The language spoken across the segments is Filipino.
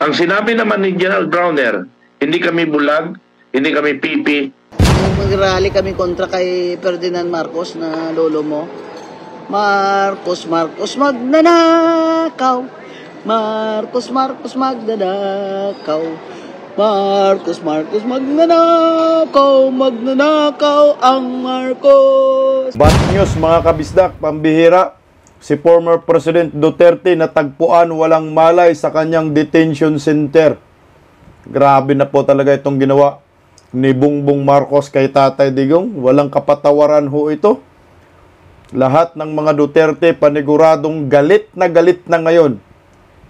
Ang sinabi naman ni General Browner, hindi kami bulag, hindi kami pipi. Mag-rally kami kontra kay Ferdinand Marcos na lolo mo. Marcos magnanakaw. Marcos magnanakaw. Marcos magnanakaw ang Marcos. Bad news mga kabisdak, pambihira. Si former President Duterte natagpuan walang malay sa kanyang detention center. Grabe na po talaga itong ginawa ni Bongbong Marcos kay Tatay Digong. Walang kapatawaran ho ito. Lahat ng mga Duterte paniguradong galit na ngayon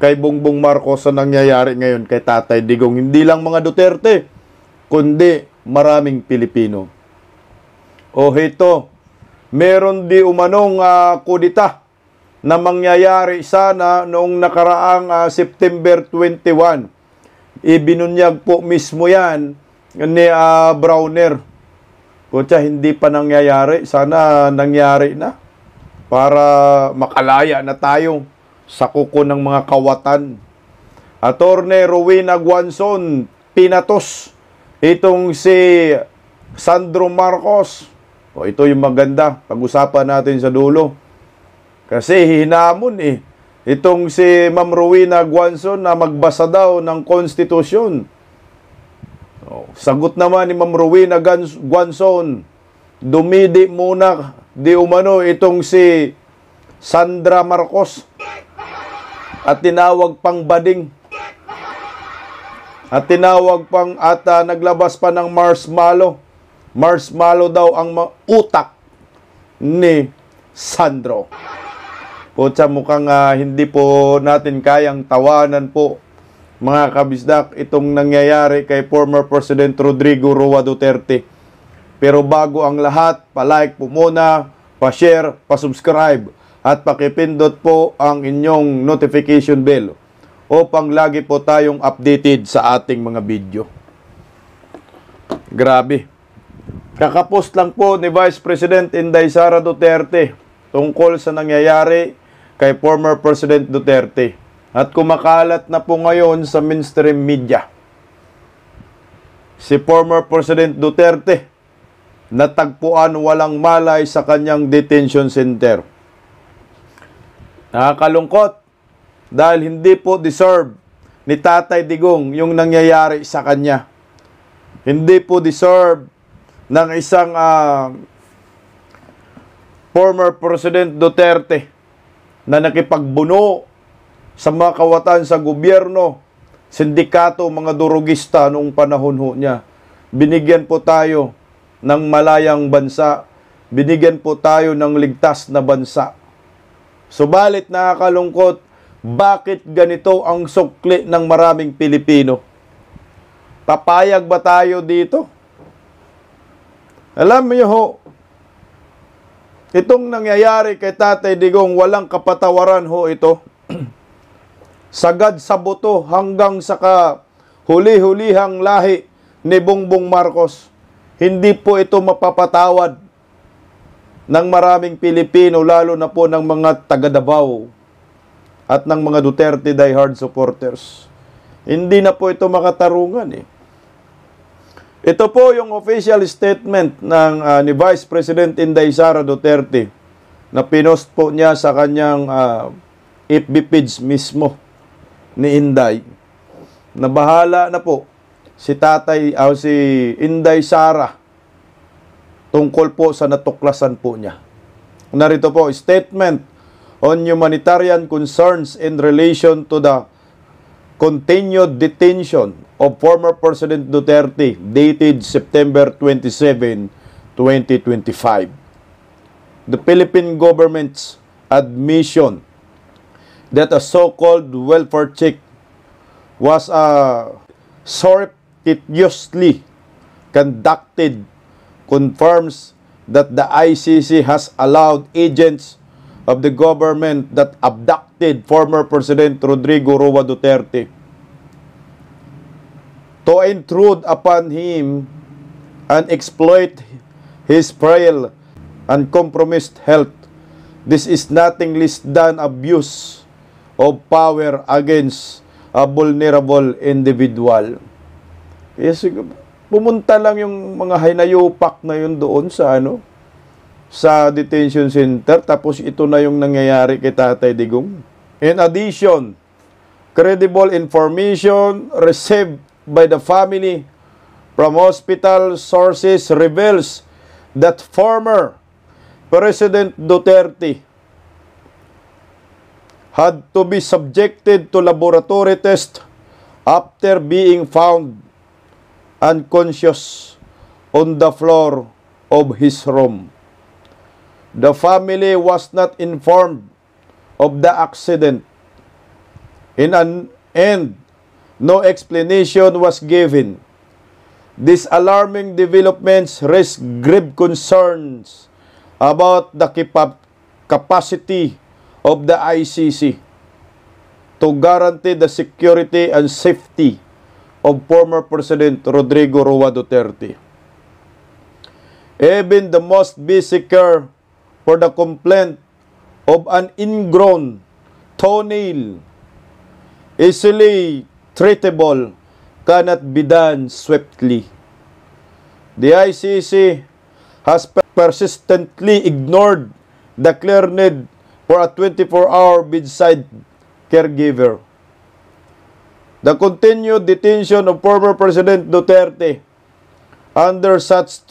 kay Bongbong Marcos sa nangyayari ngayon kay Tatay Digong. Hindi lang mga Duterte, kundi maraming Pilipino. O ito, meron di umanong kudita na mangyayari sana noong nakaraang September 21. Ibinunyag po mismo yan ni Browner. Kutya, hindi pa nangyayari. Sana nangyari na para makalaya na tayo sa kuko ng mga kawatan. Attorney Rowena Guanzon pinatos itong si Sandro Marcos. O ito yung maganda. Pag-usapan natin sa dulo. Kasi hinamon itong si Ma'am Rowena Guanzon na magbasa daw ng konstitusyon. Sagot naman ni Ma'am Rowena Guanzon, dumidi muna di umano itong si Sandra Marcos at tinawag pang bading. At tinawag pang naglabas pa ng marshmallow. Marshmallow daw ang utak ni Sandro. Putsa, mukhang hindi po natin kayang tawanan po mga kabisdak itong nangyayari kay former President Rodrigo Roa Duterte. Pero bago ang lahat, palike po muna, pa-share, pa-subscribe at pakipindot po ang inyong notification bell upang lagi po tayong updated sa ating mga video. Grabe. Kakapost lang po ni Vice President Inday Sara Duterte tungkol sa nangyayari kay former President Duterte. At kumakalat na po ngayon sa mainstream media. Si former President Duterte natagpuan walang malay sa kanyang detention center. Nakakalungkot dahil hindi po deserve ni Tatay Digong yung nangyayari sa kanya. Hindi po deserve ng isang former President Duterte na nakipagbuno sa mga kawatan sa gobyerno, sindikato, mga durugista noong panahon ho niya. Binigyan po tayo ng malayang bansa. Binigyan po tayo ng ligtas na bansa. Subalit nakakalungkot, bakit ganito ang sukli ng maraming Pilipino? Papayag ba tayo dito? Alam niyo ho, itong nangyayari kay Tatay Digong, walang kapatawaran ho ito. Sagad sa buto hanggang sa huli-hulihang lahi ni Bongbong Marcos. Hindi po ito mapapatawad ng maraming Pilipino, lalo na po ng mga taga-Davao at ng mga Duterte diehard supporters. Hindi na po ito makatarungan Ito po yung official statement ng ni Vice President Inday Sara Duterte na pinost po niya sa kanyang FB page mismo ni Inday. Na bahala na po si si Inday Sara tungkol po sa natuklasan po niya. Narito po, statement on humanitarian concerns in relation to the continued detention of former President Duterte dated September 27, 2025. The Philippine government's admission that a so-called welfare check was surreptitiously conducted confirms that the ICC has allowed agents of the government that abducted former President Rodrigo Roa Duterte to intrude upon him and exploit his frail and compromised health. This is nothing less than abuse of power against a vulnerable individual. Kaya pumunta lang yung mga hinayupak na yun doon sa sa detention center, tapos ito na yung nangyayari kay Tatay Digong. In addition, credible information received by the family from hospital sources reveals that former President Duterte had to be subjected to laboratory test after being found unconscious on the floor of his room. The family was not informed of the accident, and no explanation was given. These alarming developments raise grave concerns about the capacity of the ICC to guarantee the security and safety of former President Rodrigo Roa Duterte. Even the most basic care for the complaint of an ingrown toenail, easily treatable, cannot be done swiftly. The ICC has persistently ignored the clear need for a 24-hour bedside caregiver. The continued detention of former President Duterte under such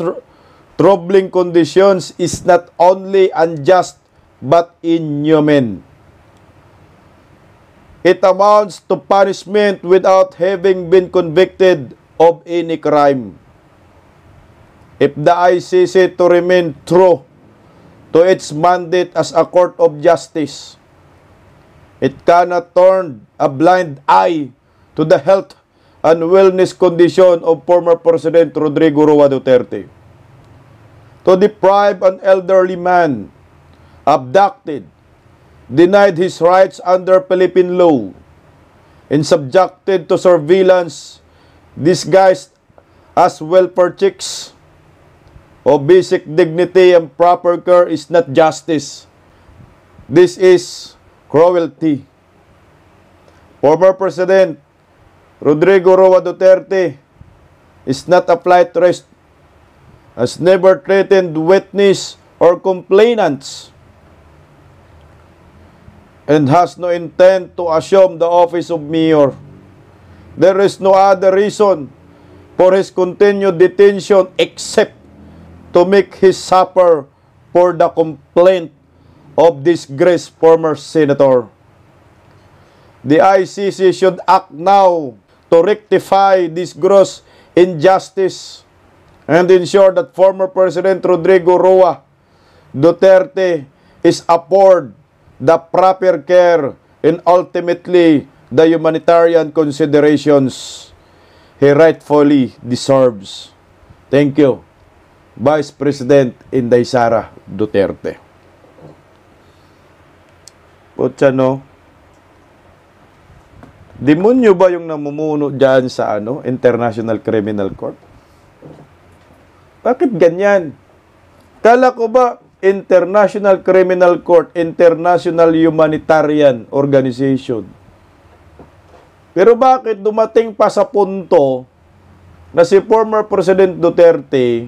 troubling conditions is not only unjust but inhuman. It amounts to punishment without having been convicted of any crime. If the ICC to remain true to its mandate as a court of justice, it cannot turn a blind eye to the health and wellness condition of former President Rodrigo Roa Duterte. To deprive an elderly man, abducted, denied his rights under Philippine law, and subjected to surveillance disguised as welfare checks of basic dignity and proper care is not justice. This is cruelty. Former President Rodrigo Roa Duterte is not a flight risk, has never threatened witness or complainants, and has no intent to assume the office of mayor. There is no other reason for his continued detention except to make his suffer for the complaint of disgraced former senator. The ICC should act now to rectify this gross injustice and ensure that former President Rodrigo Roa Duterte is afforded the proper care and ultimately the humanitarian considerations he rightfully deserves. Thank you, Vice President Inday Sara Duterte. Putsa no? Demonyo ba yung namumuno dyan sa International Criminal Court? Bakit ganyan? Kala ko ba International Criminal Court, International Humanitarian Organization? Pero bakit dumating pa sa punto na si former President Duterte,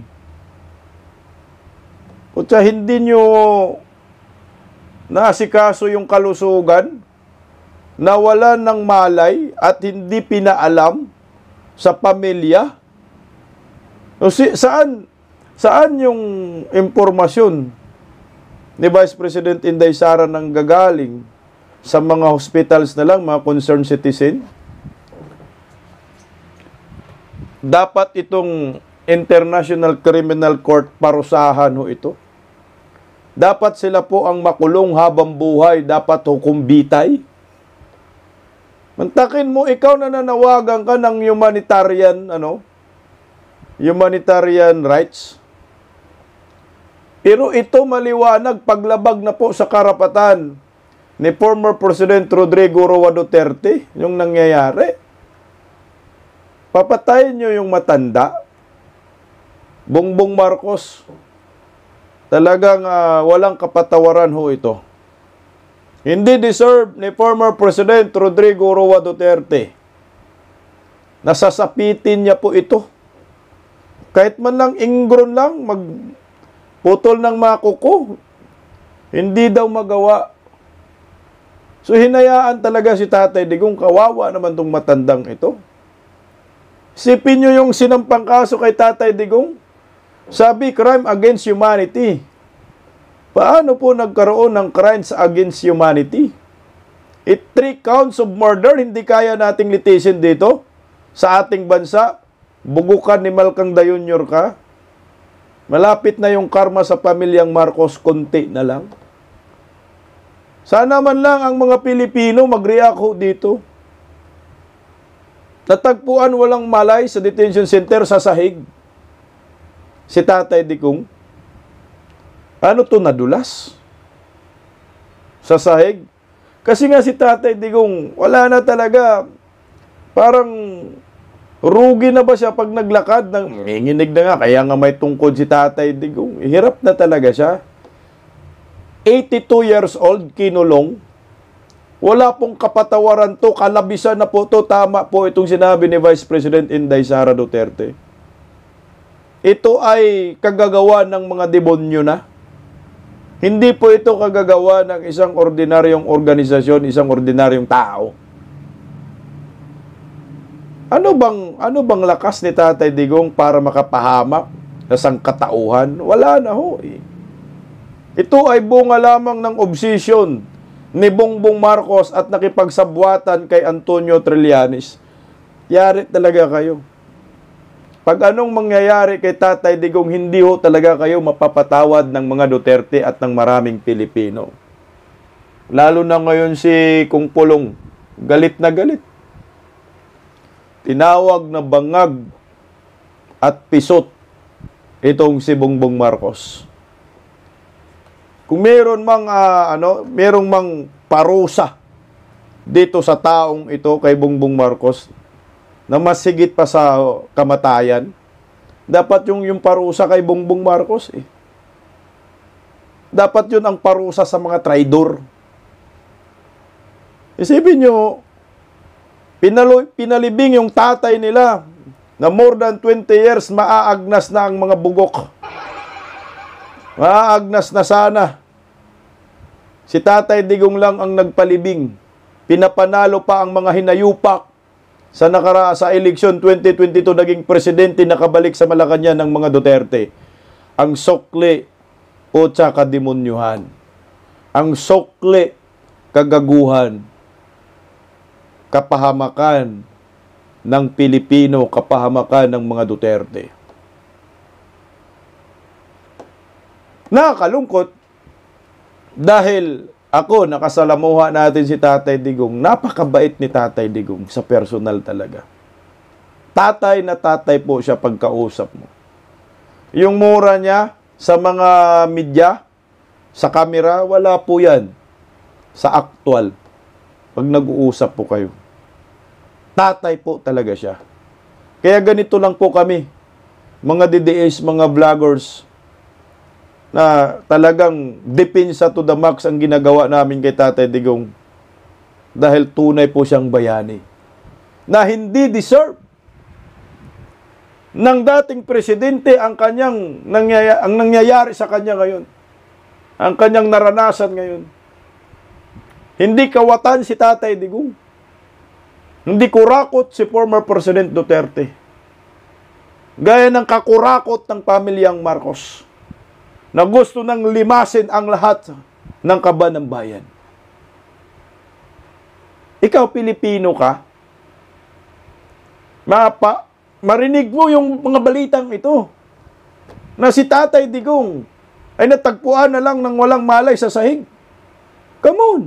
putsa, hindi nyo naasikaso yung kalusugan, nawalan ng malay at hindi pinaalam sa pamilya? O saan yung impormasyon ni Vice President Inday Sara nang gagaling sa mga hospitals na lang, mga concerned citizen? Dapat itong International Criminal Court parusahan ho ito. Dapat sila po ang makulong habang buhay, dapat hukom bitay. Mantakin mo, ikaw na nanawagan ka ng humanitarian rights. Pero ito maliwanag, paglabag na po sa karapatan ni former President Rodrigo Roa Duterte, yung nangyayari. Papatayin nyo yung matanda. Bongbong Marcos, talagang walang kapatawaran ho ito. Hindi deserve ni former President Rodrigo Roa Duterte. Nasasapitin niya po ito. Kahit man lang ingron lang, magputol ng mga kuko, hindi daw magawa. So hinayaan talaga si Tatay Digong, kawawa naman tong matandang ito. Sipin nyo yung sinampang kaso kay Tatay Digong. Sabi, crime against humanity. Paano po nagkaroon ng crimes against humanity? 3 counts of murder, hindi kaya nating litisin dito sa ating bansa. Bugukan ni Malcang Jr. ka. Malapit na yung karma sa pamilyang Marcos, konti na lang. Sana man lang ang mga Pilipino mag-react dito. Natagpuan walang malay sa detention center sa sahig. Si Tatay Digong. Ano to, nadulas? Sa sahig? Kasi nga si Tatay Digong, wala na talaga. Parang rugi na ba siya pag naglakad? Nanginginig na nga, kaya nga may tungkod si Tatay Digong. Hirap na talaga siya. 82 years old, kinulong. Wala pong kapatawaran to, kalabisan na po to. Tama po itong sinabi ni Vice President Inday Sara Duterte. Ito ay kagagawa ng mga demonyo na. Hindi po ito kagagawa ng isang ordinaryong organisasyon, isang ordinaryong tao. Ano bang lakas ni Tatay Digong para makapahamak sa sangkatauhan? Wala na ho eh. Ito ay bunga lamang ng obsession ni Bongbong Marcos at nakipagsabwatan kay Antonio Trillanes. Yari talaga kayo. Pag anong mangyayari kay Tatay Digong, hindi ho talaga kayo mapapatawad ng mga Duterte at ng maraming Pilipino. Lalo na ngayon si Kung Pulong, galit na galit. Tinawag na bangag at pisot itong si Bongbong Marcos. Kung meron mang merong mang parusa dito sa taong ito kay Bongbong Marcos na mas higit pa sa kamatayan, dapat yung parusa kay Bongbong Marcos eh. Dapat yun ang parusa sa mga traidor. Isipin nyo, pinalibing yung tatay nila na more than 20 years maaagnas na ang mga bugok. Maaagnas na sana. Si Tatay Digong lang ang nagpalibing. Pinapanalo pa ang mga hinayupak sa eleksyon 2022 naging presidente nakabalik sa Malacanang ng mga Duterte. Ang sokle o tsaka demonyuhan. Ang sokle, kagaguhan, kapahamakan ng Pilipino, kapahamakan ng mga Duterte. Nakakalungkot dahil ako, nakasalamuha natin si Tatay Digong. Napakabait ni Tatay Digong sa personal talaga. Tatay na tatay po siya pagkausap mo. Yung mura niya sa mga media, sa kamera, wala po yan. Sa actual, pag nag-uusap po kayo. Tatay po talaga siya. Kaya ganito lang po kami, mga DDS, mga vloggers, na talagang depensa to the max ang ginagawa namin kay Tatay Digong dahil tunay po siyang bayani na hindi deserve ng dating presidente ang nangyayari sa kanya ngayon, ang kanyang naranasan ngayon. Hindi kawatan si Tatay Digong, hindi kurakot si former President Duterte gaya ng kakurakot ng pamilyang Marcos na gusto nang limasin ang lahat ng kaban ng bayan. Ikaw, Pilipino ka, marinig mo yung mga balitang ito na si Tatay Digong ay natagpuan na lang ng walang malay sa sahig. Come on!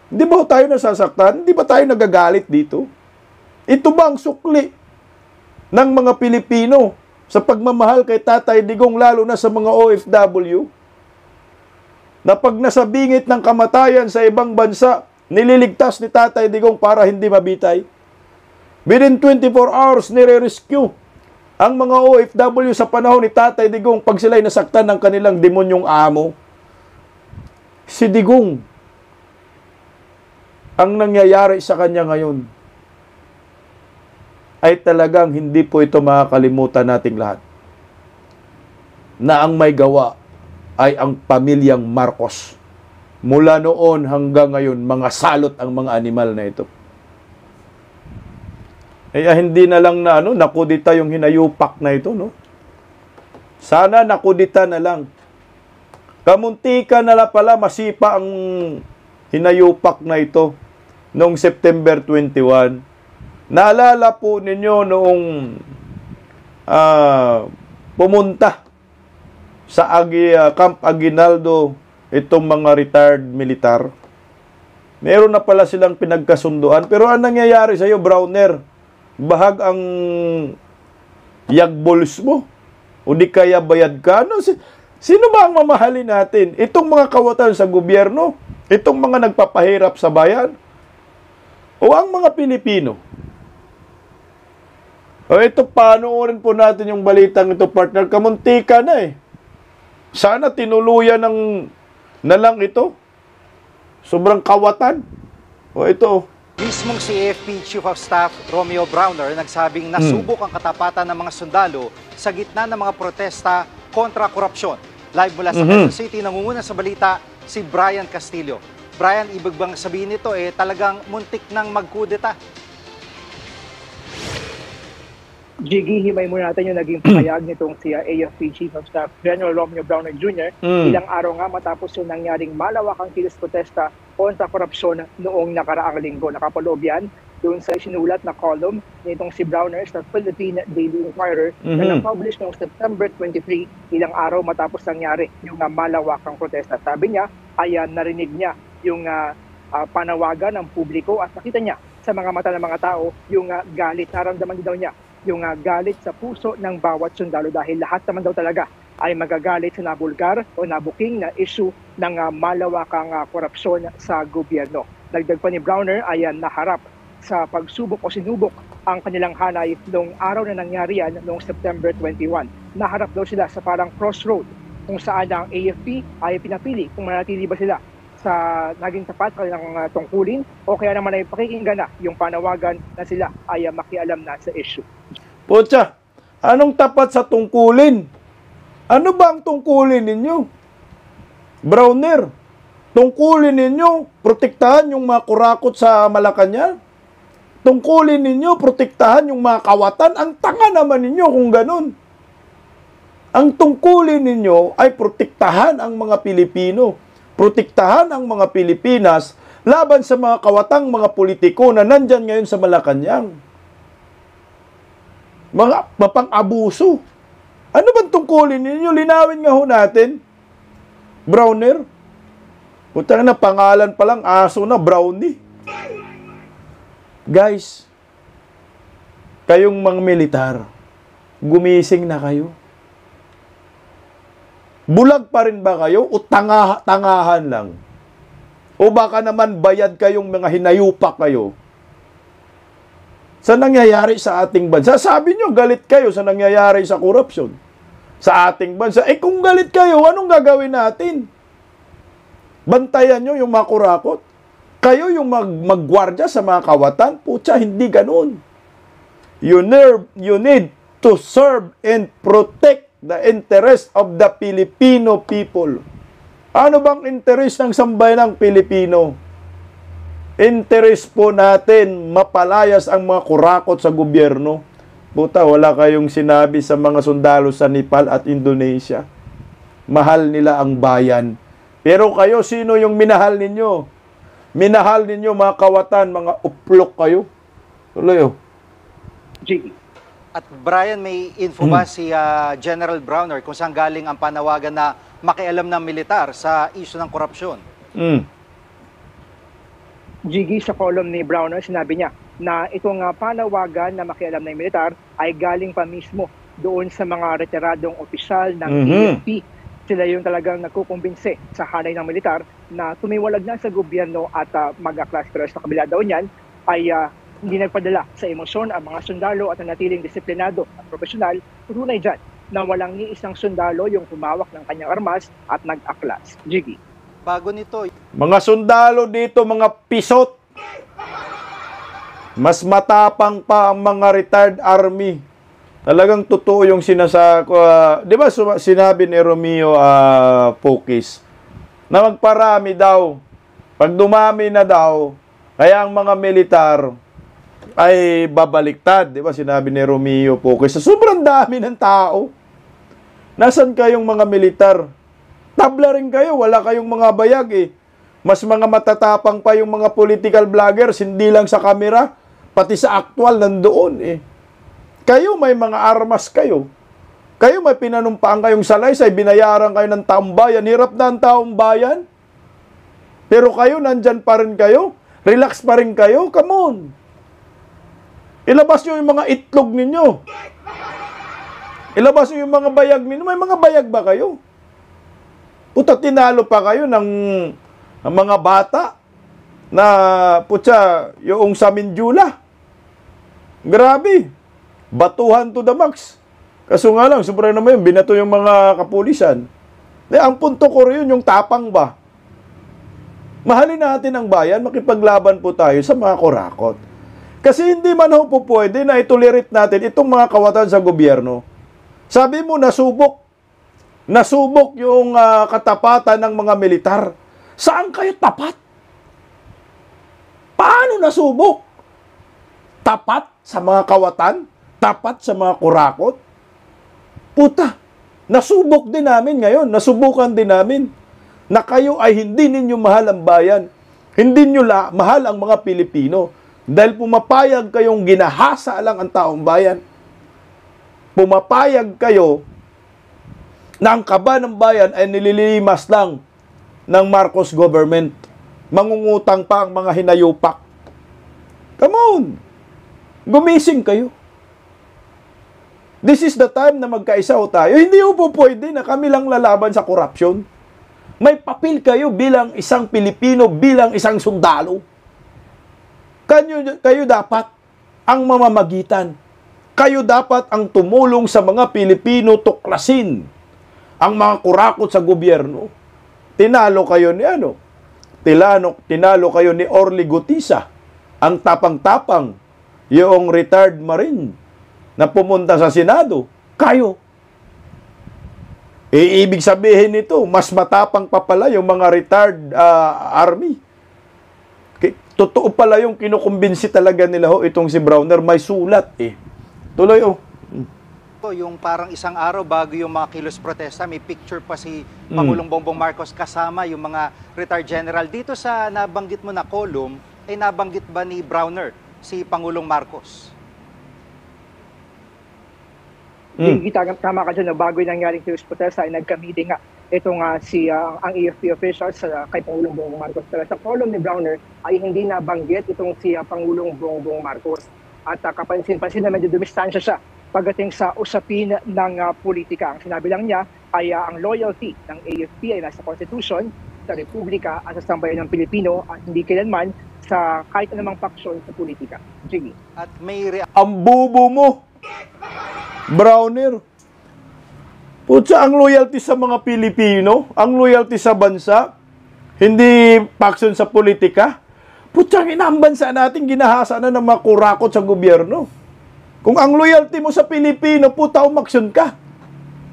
Hindi ba tayo nasasaktan? Hindi ba tayo nagagalit dito? Ito ba ang sukli ng mga Pilipino sa pagmamahal kay Tatay Digong, lalo na sa mga OFW, na pag nasabingit ng kamatayan sa ibang bansa, nililigtas ni Tatay Digong para hindi mabitay? Within 24 hours, nire-rescue ang mga OFW sa panahon ni Tatay Digong pag sila'y nasaktan ng kanilang demonyong amo. Si Digong, ang nangyayari sa kanya ngayon ay talagang hindi po ito makakalimutan nating lahat. Na ang may gawa ay ang pamilyang Marcos. Mula noon hanggang ngayon, mga salot ang mga animal na ito. Hindi na lang na nakudita yung hinayupak na ito, no? Sana nakudita na lang. Kamuntika na lang pala masipa ang hinayupak na ito noong September 21. Naalala po ninyo noong pumunta sa Camp Aguinaldo itong mga retired militar. Meron na pala silang pinagkasunduan. Pero ang nangyayari sa'yo, Browner, bahag ang yagbols mo o di kaya bayad ka. Sino ba ang mamahalin natin? Itong mga kawatan sa gobyerno? Itong mga nagpapahirap sa bayan? O ang mga Pilipino? O ito, panoorin po natin yung balitang ito, partner. Kamuntika na eh. Sana tinuluyan na lang ito. Sobrang kawatan. O ito. Mismong si AFP Chief of Staff Romeo Browner nagsabing nasubok ang katapatan ng mga sundalo sa gitna ng mga protesta kontra korupsyon. Live mula sa Quezon City, nangunguna sa balita si Brian Castillo. Brian, ibig bang sabihin nito talagang muntik nang magkudeta? Jiggy, himay muna natin yung naging pahayag nitong si AFP Chief of Staff General Romeo Browner Jr. Ilang araw nga matapos yung nangyaring malawakang kilos protesta kontra korupsyon noong nakaraang linggo. Nakapaloob yan doon sa sinulat na column nitong si Browner sa Philippine Daily Inquirer na na-publish noong September 23, ilang araw matapos nangyari yung malawakang protesta. Sabi niya, ay narinig niya yung panawagan ng publiko at nakita niya sa mga mata ng mga tao yung galit. Naramdaman daw niya yung galit sa puso ng bawat sundalo dahil lahat naman daw talaga ay magagalit sa nabulgar o nabuking na issue ng malawakang korupsyon sa gobyerno. Dagdag pa ni Browner ay naharap sa pagsubok o sinubok ang kanilang hanay noong araw na nangyari yan noong September 21. Naharap daw sila sa parang crossroad kung saan ang AFP ay pinapili kung manatili ba sila sa naging tapat kanilang tungkulin o kaya naman ay pakikinggan na yung panawagan na sila ay makialam na sa issue. Pucha, anong tapat sa tungkulin? Ano ba ang tungkulin ninyo? Browner, tungkulin ninyo, protektahan yung mga kurakot sa Malacanang? Tungkulin ninyo, protektahan yung mga kawatan? Ang tanga naman ninyo kung ganun. Ang tungkulin ninyo ay protektahan ang mga Pilipino. Protektahan ang mga Pilipinas laban sa mga kawatang mga politiko na nandyan ngayon sa Malacanang. Mga mapang-abuso. Ano bang tungkulin ninyo? Linawin nga ho natin. Browner. Putang na, pangalan pa lang, aso na, Brownie. Guys, kayong mga militar, gumising na kayo. Bulag pa rin ba kayo o tangahan lang? O baka naman bayad kayong mga hinayupak kayo sa nangyayari sa ating bansa? Sabi nyo, galit kayo sa nangyayari sa korupsyon sa ating bansa. Kung galit kayo, anong gagawin natin? Bantayan nyo yung mga kurakot? Kayo yung maggwardya sa mga kawatan? Pucha, hindi ganun. You need to serve and protect the interest of the Filipino people. Ano bang interest ng sambayanang Pilipino? Interest po natin mapalayas ang mga kurakot sa gobyerno. Puta, wala kayong sinabi sa mga sundalo sa Nepal at Indonesia. Mahal nila ang bayan. Pero kayo, sino yung minahal ninyo? Minahal ninyo mga kawatan, mga uplok kayo. Tuloy oh. Jiggy. At Brian, may info ba si General Browner kung saan galing ang panawagan na makialam ng militar sa issue ng korupsyon? Jiggy, sa column ni Browner, sinabi niya na itong panawagan na makialam ng militar ay galing pa mismo doon sa mga retiradong opisyal ng AFP. Sila yung talagang nagkukumbinse sa hanay ng militar na tumiwalag na sa gobyerno at mag-aklas. Pero sa kabila daw niyan ay hindi nagpadala sa emosyon ang mga sundalo at nanatiling disiplinado at profesional. Tunay dyan na walang ni isang sundalo yung humawak ng kanyang armas at nag-aklas. Jiggy. Bago nito, mga sundalo dito, mga pisot. Mas matapang pa ang mga retired army. Talagang totoo yung di ba sinabi ni Romeo Pukis na magparami daw. Pag dumami na daw, kaya ang mga militar ay babaliktad. Di ba sinabi ni Romeo Pukis? Sa sobrang dami ng tao. Nasaan kayong mga militar? Tabla rin kayo, wala kayong mga bayag eh. Mas mga matatapang pa yung mga political vloggers, hindi lang sa kamera, pati sa actual nandoon eh. Kayo may mga armas kayo. Kayo may pinanumpaan kayong salaysay, binayaran kayo ng taong bayan. Hirap na ang taong bayan. Pero kayo, nandyan pa rin kayo. Relax pa rin kayo. Come on. Ilabas nyo yung mga itlog ninyo. Ilabas nyo yung mga bayag ninyo. May mga bayag ba kayo? Puta, tinalo pa kayo ng mga bata na putya, yung sa Mindula. Grabe. Batuhan to the max. Kaso nga lang, sobra naman yun, binato yung mga kapulisan. Ang punto ko rin yung tapang ba? Mahalin natin ang bayan, makipaglaban po tayo sa mga kurakot. Kasi hindi man ho po pwede na itolerate natin itong mga kawatan sa gobyerno. Sabi mo, nasubok. Nasubok yung katapatan ng mga militar. Saan kayo tapat? Paano nasubok? Tapat sa mga kawatan? Tapat sa mga kurakot? Puta, nasubok din namin ngayon. Nasubukan din namin na kayo ay hindi ninyo mahal ang bayan. Hindi nyo mahal ang mga Pilipino. Dahil pumapayag kayong ginahasa lang ang taong bayan. Pumapayag kayo na ang kaba ng bayan ay nililimas lang ng Marcos government. Mangungutang pa ang mga hinayupak. Come on! Gumising kayo. This is the time na magkaisa ho tayo. Hindi po pwede na kami lang lalaban sa korupsyon. May papel kayo bilang isang Pilipino, bilang isang sundalo. Kayo dapat ang mamamagitan. Kayo dapat ang tumulong sa mga Pilipino tuklasin ang mga kurakot sa gobyerno. Tinalo kayo ni Tinalo kayo ni Orly Gutisa, ang tapang-tapang, yung retired Marine na pumunta sa Senado. Kayo. Ibig sabihin nito, mas matapang pa pala yung mga retired army. Totoo pala yung kinukumbinsi talaga nila itong si Browner. May sulat eh. Tuloy Yung parang isang araw bago yung mga kilos protesta, may picture pa si Pangulong Bongbong Marcos kasama yung mga retired general. Dito sa nabanggit mo na column, ay nabanggit ba ni Browner si Pangulong Marcos? Tama ka dyan na bago yung nangyaring kilos protesta ay nagka-meeting nga itong ang AFP officials kay Pangulong Bongbong Marcos. Pero sa column ni Browner ay hindi nabanggit itong si Pangulong Bongbong Marcos. At kapansin-pansin na medyo dumistansya siya pagdating sa usapin ng politika. Ang sinabi lang niya ay ang loyalty ng AFP ay nasa Constitution, sa Republika at sa sambayan ng Pilipino at hindi kailanman sa kahit anumang paksyon sa politika. Sige. At may ang bubo mo, Browner. Putsa, ang loyalty sa mga Pilipino, ang loyalty sa bansa, hindi paksyon sa politika. Putsa, ang bansa natin ginahasa na ng mga kurakot sa gobyerno. Kung ang loyalty mo sa Pilipino, puta, umaksyon ka.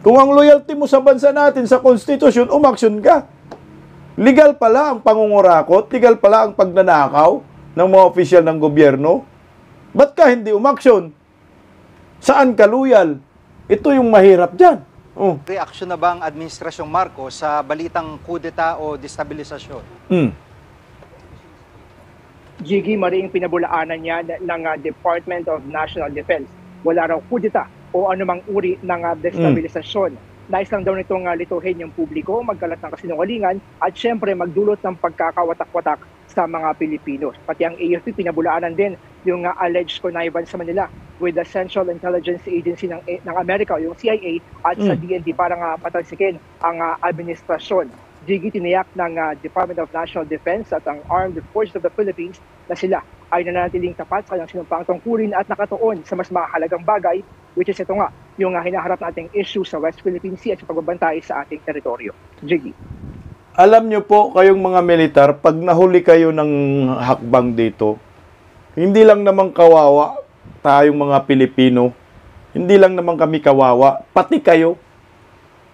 Kung ang loyalty mo sa bansa natin, sa konstitusyon, umaksyon ka. Legal pala ang pangungurakot, legal pala ang pagnanakaw ng mga opisyal ng gobyerno. Ba't ka hindi umaksyon? Saan ka loyal? Ito yung mahirap dyan. reaksyon na ba ang Administrasyong Marcos sa balitang kudeta o destabilisasyon? Jiggy, maring pinabulaanan niya ng Department of National Defense. Wala raw kudeta o anumang uri ng destabilisasyon. Nais lang daw nitong lituhin yung publiko, magkalat ng kasinungalingan at syempre magdulot ng pagkakawatak-watak sa mga Pilipino. Pati ang AFP pinabulaanan din yung alleged connivance sa Manila with the Central Intelligence Agency ng Amerika, yung CIA at sa DND para nga patalsikin ang administrasyon. Jiggy, tiniyak ng Department of National Defense at ang Armed Forces of the Philippines na sila ay nananatiling tapat sa kanyang sinumpaang tungkulin at nakatuon sa mas mahalagang bagay, which is ito nga, yung hinaharap nating issue sa West Philippine Sea at sa pagbabantay sa ating teritoryo. Jiggy. Alam nyo po, kayong mga militar, pag nahuli kayo ng hakbang dito, hindi lang naman kawawa tayong mga Pilipino. Hindi lang naman kami kawawa, pati kayo.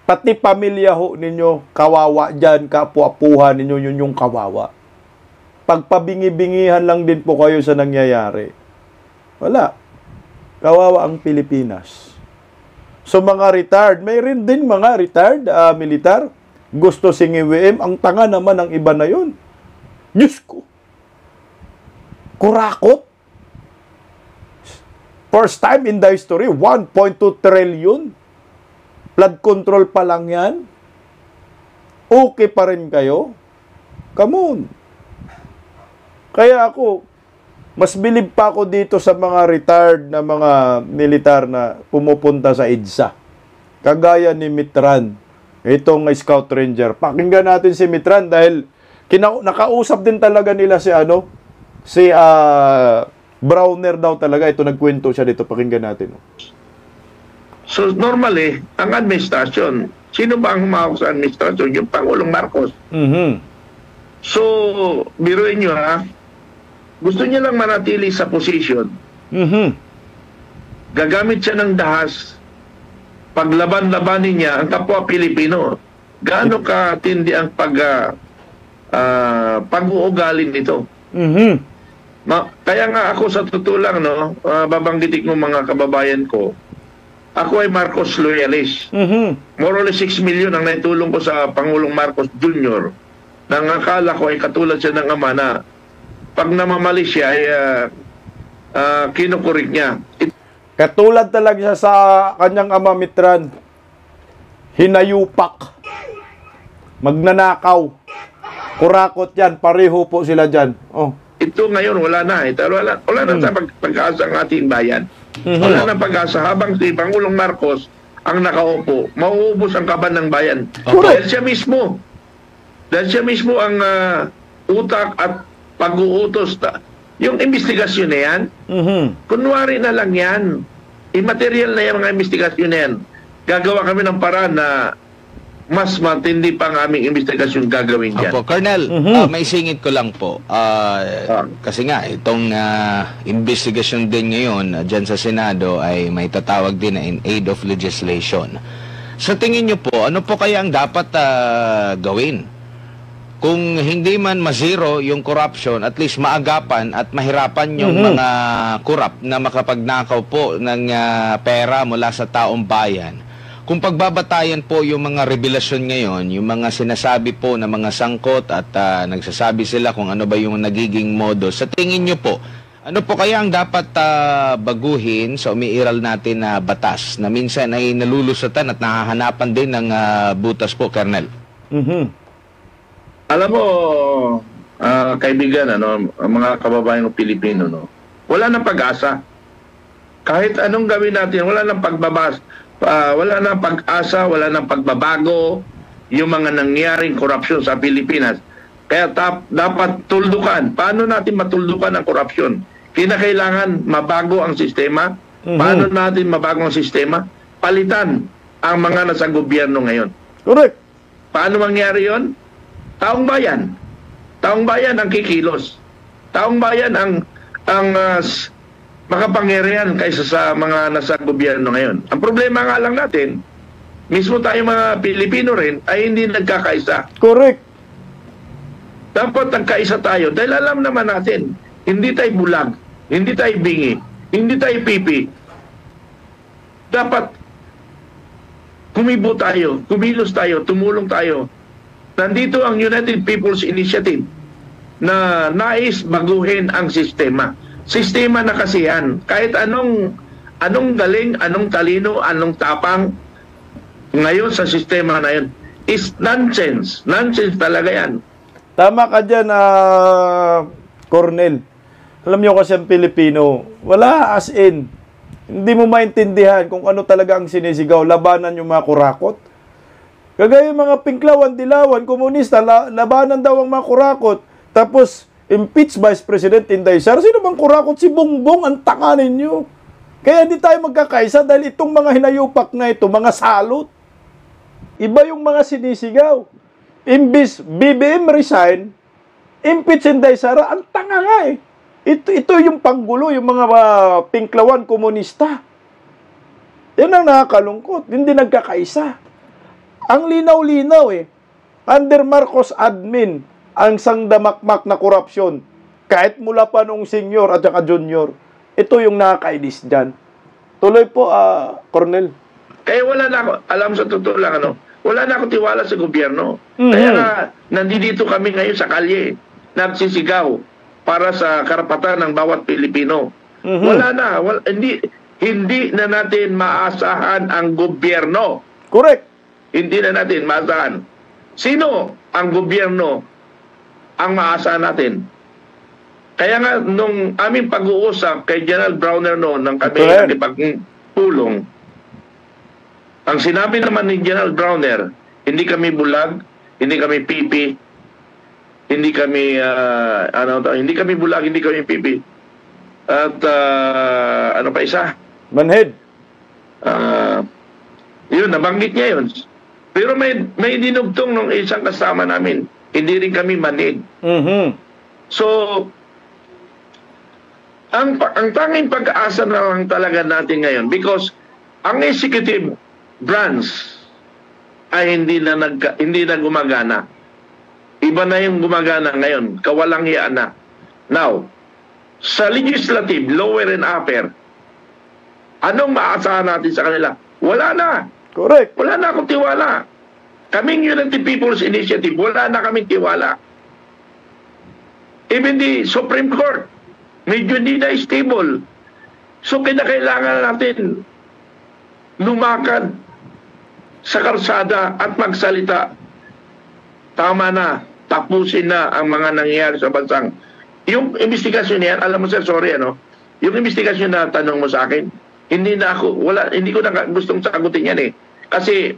Pati pamilya ho ninyo, kawawa dyan, kapwa-puhan ninyo, yun yung kawawa. Pagpabingi-bingihan lang din po kayo sa nangyayari. Wala. Kawawa ang Pilipinas. So mga retired, may rin din mga retired militar, gusto singiwim, ang tanga naman ng iba na yun. Diyos ko. Kurakot. First time in the history, 1.2 trillion. Flood control pa lang yan. Okay pa rin kayo? Come on. Kaya ako, mas bilib pa ako dito sa mga retired na mga militar na pumupunta sa EDSA. Kagaya ni Mitran, itong Scout Ranger. Pakinggan natin si Mitran dahil nakausap din talaga nila si Browner daw talaga. Ito nagkwento siya dito. Pakinggan natin. So normally, ang administrasyon, sino ba ang humawak sa administrasyon? Yung Pangulong Marcos. So, biruin nyo gusto niya lang manatili sa posisyon. Gagamit siya ng dahas. Paglaban-labanin niya ang kapwa Pilipino. Gaano katindi ang pag-uugalin nito? Kaya nga ako sa totoo lang, babanggitin ko mga kababayan ko, ako ay Marcos loyalist. More or less 6 million ang naitulong ko sa Pangulong Marcos Jr. Nang akala ko ay katulad siya ng ama na pag namamali siya ay kinukurik niya. Katulad talaga siya sa kanyang ama Mitran. Hinayupak. Magnanakaw. Kurakot yan. Pareho po sila dyan. Ito ngayon wala na. Wala na sa pag-asa ng ating bayan. Wala na pag-asa habang si Pangulong Marcos ang nakaupo. Mauubos ang kaban ng bayan. Dahil siya mismo. Dahil siya mismo ang utak at pag-uutos. Yung investigasyon na yan, kunwari na lang yan. Immaterial na yung mga investigasyon na yan. Gagawa kami ng paraan na mas matindi pa ang aming investigasyon gagawin dyan. Opo, Colonel, may singit ko lang po. Kasi nga, itong investigasyon din ngayon dyan sa Senado ay may tatawag din na in aid of legislation. Sa tingin nyo po, ano po kaya ang dapat gawin? Kung hindi man ma-zero yung corruption, at least maagapan at mahirapan yung mga korap na makapagnakaw po ng pera mula sa taong bayan. Kung pagbabatayan po yung mga revelasyon ngayon, yung mga sinasabi po na mga sangkot at nagsasabi sila kung ano ba yung nagiging modo, sa tingin nyo po, ano po kaya ang dapat baguhin sa umiiral natin na batas na minsan ay nalulusatan at nahahanapan din ng butas po, Colonel? Alam mo, kaibigan, mga kababayan ng Pilipino, wala nang pag-asa. Kahit anong gawin natin, wala nang pagbabas. Wala nang pag-asa, wala nang pagbabago yung mga nangyaring korupsyon sa Pilipinas. Kaya dapat tuldukan. Paano natin matuldukan ang korupsyon? Kinakailangan mabago ang sistema. Paano natin mabago ang sistema? Palitan ang mga nasa gobyerno ngayon. Correct. Paano mangyari yon? Taong bayan. Taong bayan ang kikilos. Taong bayan ang makapangyarihan kaysa sa mga nasa gobyerno ngayon. Ang problema nga lang natin, mismo tayo mga Pilipino rin, ay hindi nagkakaisa. Correct. Dapat nagkaisa tayo dahil alam naman natin, hindi tayo bulag, hindi tayo bingi, hindi tayo pipi. Dapat kumibo tayo, kumilos tayo, tumulong tayo. Nandito ang United People's Initiative na nais baguhin ang sistema. Sistema na kasi yan. Kahit anong galing, anong talino, anong tapang ngayon sa sistema na yun is nonsense. Nonsense talaga yan. Tama ka dyan, Cornel. Alam nyo kasi ang Pilipino, wala as in. Hindi mo maintindihan kung ano talaga ang sinisigaw. Labanan yung mga kurakot. Kagaya yung mga pinklawan, dilawan, komunista, labanan daw ang mga kurakot. Tapos, impeach Vice President Inday Sara. Sino bang kurakot? Si Bongbong, ang tanga ninyo. Kaya hindi tayo magkakaisa dahil itong mga hinayupak na ito, mga salot. Iba yung mga sinisigaw. Imbis BBM resign, impeach Inday Sara, ang tanga nga eh. Ito yung panggulo, yung mga pinklawan komunista. Yan ang nakakalungkot. Hindi nagkakaisa. Ang linaw-linaw Under Marcos admin, ang sangdamakmak na korupsyon, kahit mula pa nung senior at saka junior, ito yung nakakainis dyan. Tuloy po, Cornel. Kaya wala na ako, alam sa totoo lang, wala na ako tiwala sa gobyerno. Kaya nga, nandito kami ngayon sa kalye, nagsisigaw para sa karapatan ng bawat Pilipino. Wala na, hindi na natin maasahan ang gobyerno. Correct. Hindi na natin maasahan. Sino ang gobyerno ang maasahan natin? Kaya nga, nung aming pag-uusap kay General Browner noon, nang kami nakipagpulong, ang sinabi naman ni General Browner, hindi kami bulag, hindi kami pipi, hindi kami, hindi kami bulag, hindi kami pipi. At, ano pa isa? Manhead. Yun, nabanggit niya yun. Pero may dinugtong nung isang kasama namin. Hindi rin kami manid. So, ang tanging pag-asa na lang talaga natin ngayon, because ang executive branch ay hindi na gumagana. Iba na yung gumagana ngayon. Kawalang hiya na. Now, sa legislative, lower and upper, anong maasahan natin sa kanila? Wala na. Correct. Wala na akong tiwala. Kaming Unity People's Initiative, wala na kaming tiwala. Even the Supreme Court, medyo hindi na stable. So, kinakailangan natin lumakad sa karsada at magsalita. Tama na, tapusin na ang mga nangyayari sa bansang. Yung investigasyon niyan, alam mo sir, sorry yung investigasyon na tanong mo sa akin, hindi ko na gustong sagutin yan Kasi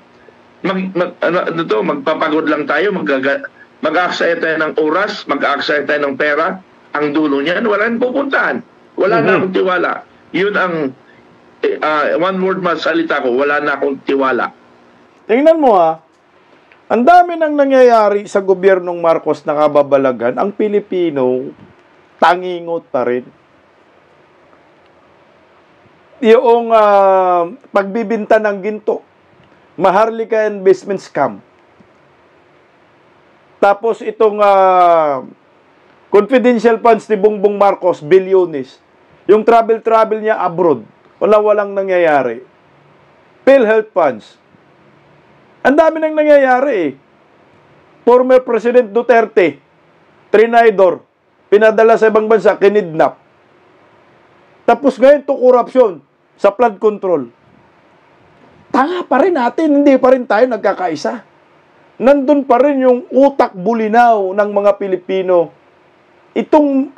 magpapagod lang tayo, mag-aaksaya tayo ng oras, mag-aaksaya tayo ng pera, ang dulo niyan, wala nang pupuntahan. Wala na akong tiwala. Yun ang one word masalita ko, wala na akong tiwala. Tingnan mo ang dami nang nangyayari sa gobyernong Marcos na kababalaghan, ang Pilipino tangingot pa rin. Yung pagbibinta ng ginto, Maharlika investment scam. Tapos itong confidential funds ni Bongbong Marcos, bilyones. Yung travel niya abroad, walang nangyayari. PhilHealth funds. Ang dami nang nangyayari Former President Duterte, trinidor, pinadala sa ibang bansa, kinidnap. Tapos ngayon to korupsyon sa flood control. Tanga pa rin natin, hindi pa rin tayo nagkakaisa. Nandun pa rin yung utak bulinaw ng mga Pilipino. Itong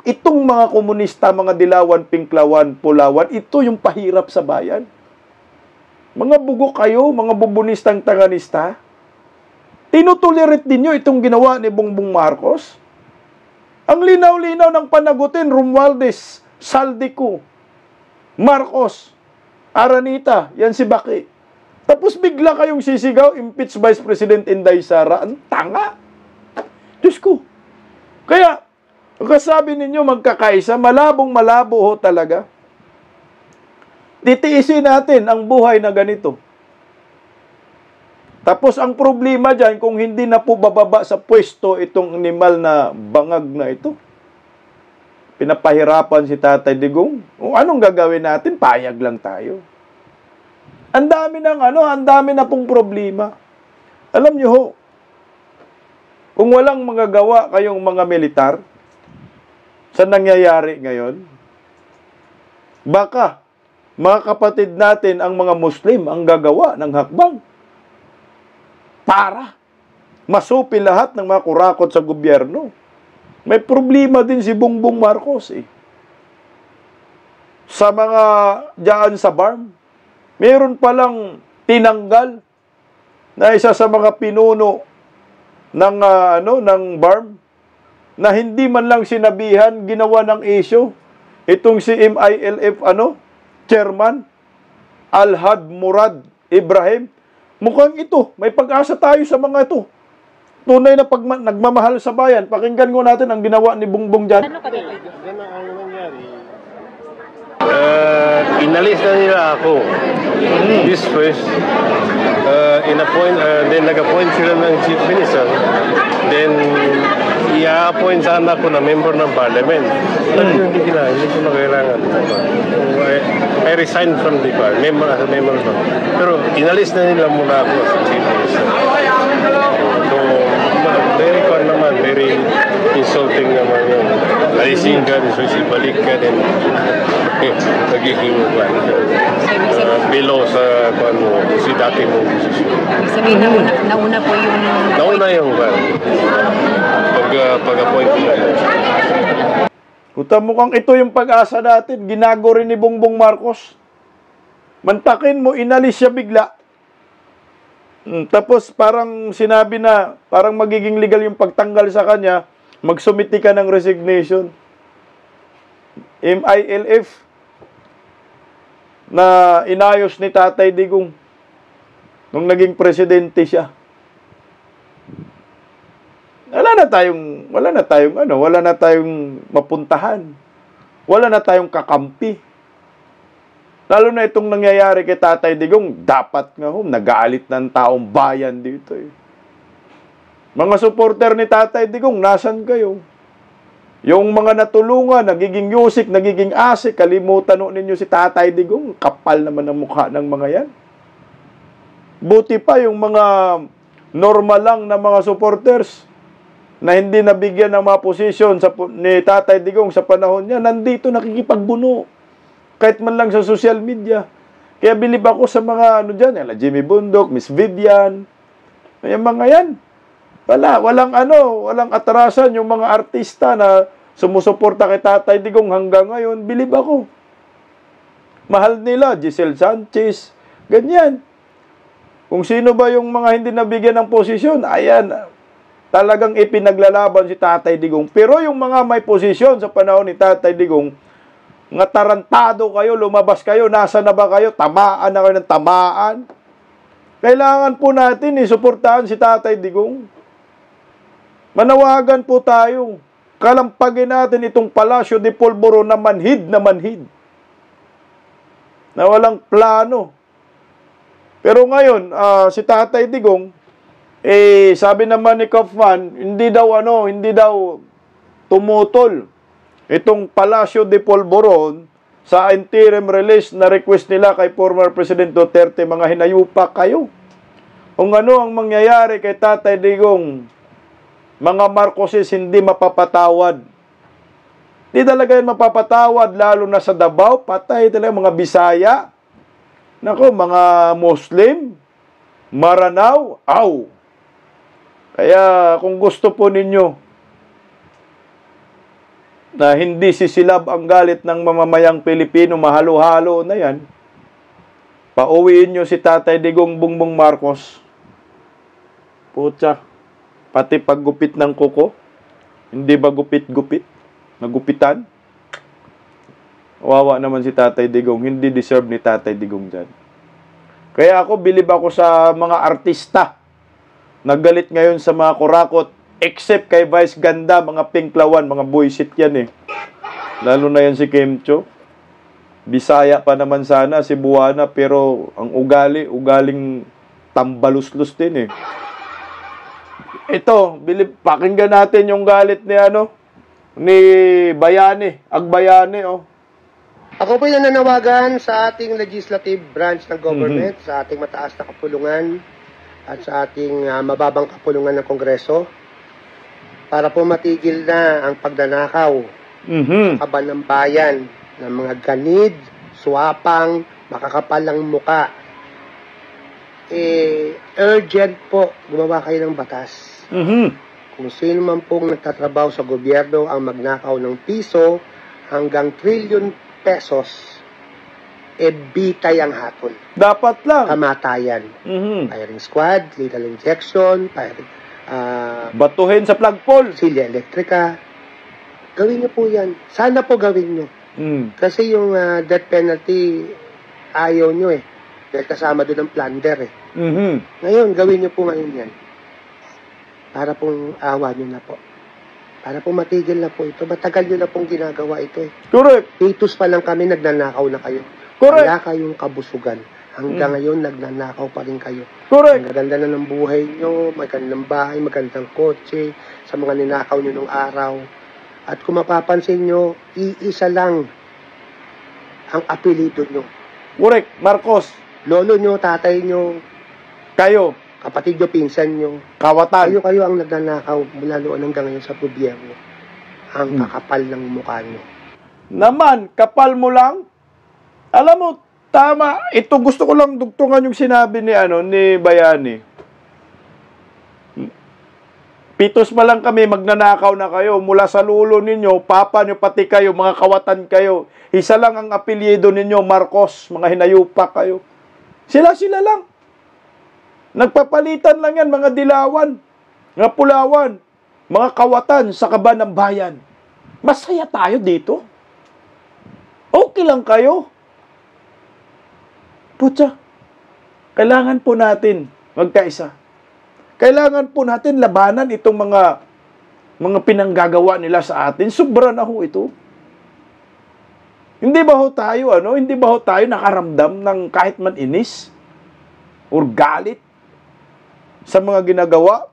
mga komunista, mga dilawan, pinklawan, pulawan, ito yung pahirap sa bayan. Mga bugo kayo, mga bubunistang tanganista, tinutolerate din nyo itong ginawa ni Bongbong Marcos. Ang linaw-linaw ng panagutin, Romualdez, Saldico, Marcos, Aranita, yan si Baki. Tapos bigla kayong sisigaw, impeach Vice President Inday Sara. Ang tanga. Diyos ko. Kaya, kasabi ninyo magkakaisa, malabong-malabo ho talaga. Titiisin natin ang buhay na ganito. Tapos ang problema dyan, kung hindi na po bababa sa pwesto itong animal na bangag na ito, pinapahirapan si Tatay Digong, anong gagawin natin? Payag lang tayo. Ang dami na pong problema. Alam nyo ho, kung walang magagawa kayong mga militar sa nangyayari ngayon, baka mga kapatid natin ang mga Muslim ang gagawa ng hakbang para masupi lahat ng mga kurakot sa gobyerno. May problema din si Bongbong Marcos sa mga dyan sa BARM. Meron palang tinanggal na isa sa mga pinuno ng BARM na hindi man lang sinabihan, ginawa ng issue. Itong si MILF chairman Alhad Murad Ibrahim. Mukhang ito, may pag-asa tayo sa mga ito. tunay na nagmamahal sa bayan. Pakinggan ko natin ang ginawa ni Bongbong dyan. Inalis na nila ako. This first, then nag-appoint sila ng chief minister. Then, i-appoint sana ako na member ng parliament. Hindi ko na kailangan. So, I resigned from the member as a member of. Pero inalis na nila muna ako as chief minister. So, very insulting naman yun. Alisin ka, so ibalik ka din. Nagiging below sa si dati mong posisyon. Sabihin nauna po yung... Nauna yung pag-appoint ko. Kuta mukhang ito yung pag-asa natin. Ginago rin ni Bongbong Marcos. Mantakin mo, inalis siya bigla. Tapos parang sinabi na, parang magiging legal yung pagtanggal sa kanya, magsumiti ka ng resignation. MILF na inayos ni Tatay Digong nung naging presidente siya. Wala na tayong mapuntahan. Wala na tayong kakampi. Lalo na itong nangyayari kay Tatay Digong, dapat nga nag-aalit ng taong bayan dito eh. Mga supporter ni Tatay Digong, nasan kayo? Yung mga natulungan, nagiging yusik, nagiging asik, kalimutan ninyo si Tatay Digong, kapal naman ang mukha ng mga yan. Buti pa yung mga normal lang na mga supporters na hindi nabigyan ng mga posisyon ni Tatay Digong sa panahon niya, nandito nakikipagbuno. Kahit man lang sa social media. Kaya bilib ako sa mga dyan, Jimmy Bundok, Miss Vivian, yung mga yan. Walang atrasan yung mga artista na sumusuporta kay Tatay Digong hanggang ngayon, bilib ako. Mahal nila, Giselle Sanchez, ganyan. Kung sino ba yung mga hindi nabigyan ng posisyon, ayan, talagang ipinaglalaban si Tatay Digong. Pero yung mga may posisyon sa panahon ni Tatay Digong, nga tarantado kayo, lumabas kayo, nasa na ba kayo, tamaan na kayo ng tamaan. Kailangan po natin suportahan si Tatay Digong. Manawagan po tayo. Kalampagin natin itong Palasyo de Polvoro na manhid. Na walang plano. Pero ngayon, si Tatay Digong, sabi naman ni Kaufman, hindi daw tumutol itong Palasyo de Polvoron sa interim release na request nila kay former President Duterte. Mga hinayupa kayo. Kung ano ang mangyayari kay Tatay Digong, mga Marcoses hindi mapapatawad. Hindi talaga yan mapapatawad, lalo na sa Davao, patay talaga mga Bisaya. Nako, mga Muslim, Maranao, Kaya kung gusto po ninyo na hindi sisilab ang galit ng mamamayang Pilipino, mahalo-halo na yan, pauwiin nyo si Tatay Digong Bongbong Marcos. Putya, pati paggupit ng kuko, hindi ba gupit-gupit? Nagupitan? Wawa naman si Tatay Digong, hindi deserve ni Tatay Digong dyan. Kaya ako, bilib ako sa mga artista na galit ngayon sa mga kurakot, except kay Vice Ganda, mga pinklawan, mga buisit yan eh. Lalo na yan si Kemcho. Bisaya pa naman sana, Cebuana, pero ang ugaling tambaluslos din eh. Ito, pakinggan natin yung galit ni Bayani, Agbayani, Ako po'y nananawagan sa ating legislative branch ng government, sa ating mataas na kapulungan at sa ating mababang kapulungan ng Kongreso para po matigil na ang pagnanakaw kaban ng bayan ng mga ganid, swapang, makakapalang muka. Urgent po, gumawa kayo ng batas. Kung sino man pong nagtatrabaho sa gobyerno ang magnakaw ng piso hanggang trillion pesos, bitay ang hatol. Dapat lang. Kamatayan. Firing squad, lethal injection, batuhin sa flagpole. Silya elektrika. Gawin niyo po yan. Sana po gawin niyo. Kasi yung death penalty, ayaw niyo eh. Dahil kasama doon ang plunder eh. Ngayon, gawin niyo po ngayon yan. para pong awa nyo na po. Para pong matigil na po ito. Matagal nyo na pong ginagawa ito eh. Correct. Titus pa lang kami, nagnanakaw na kayo. Correct. Wala kayong kabusugan. Hanggang ngayon, nagnanakaw pa rin kayo. Correct. Ang gaganda na ng buhay nyo, magandang bahay, magandang kotse, sa mga ninakaw nyo nung araw. At kung mapapansin nyo, iisa lang ang apelido nyo. Correct. Marcos. Lolo nyo, tatay nyo, Kayo. kapatid nyo, pinsan nyo. Kawatan. Kayo ang nagnanakaw mula noon hanggang ngayon sa gobyerno. Ang kakapal ng mukha nyo. Naman, kapal mo lang. Alam mo, tama. Ito gusto ko lang dugtungan yung sinabi ni Bayani. Pitos pa lang kami, magnanakaw na kayo. Mula sa lulo ninyo, papa nyo, pati kayo, mga kawatan kayo. Isa lang ang apelyido ninyo, Marcos. Mga hinayupa kayo. Sila lang. Nagpapalitan lang yan, mga dilawan, mga pulawan, mga kawatan sa kaba ng bayan. Masaya tayo dito. Okay lang kayo. Putya, kailangan po natin magkaisa. Kailangan po natin labanan itong mga pinanggagawa nila sa atin. Sobra na ho ito. Hindi ba ho tayo, hindi ba ho tayo nakaramdam ng kahit man inis or galit sa mga ginagawa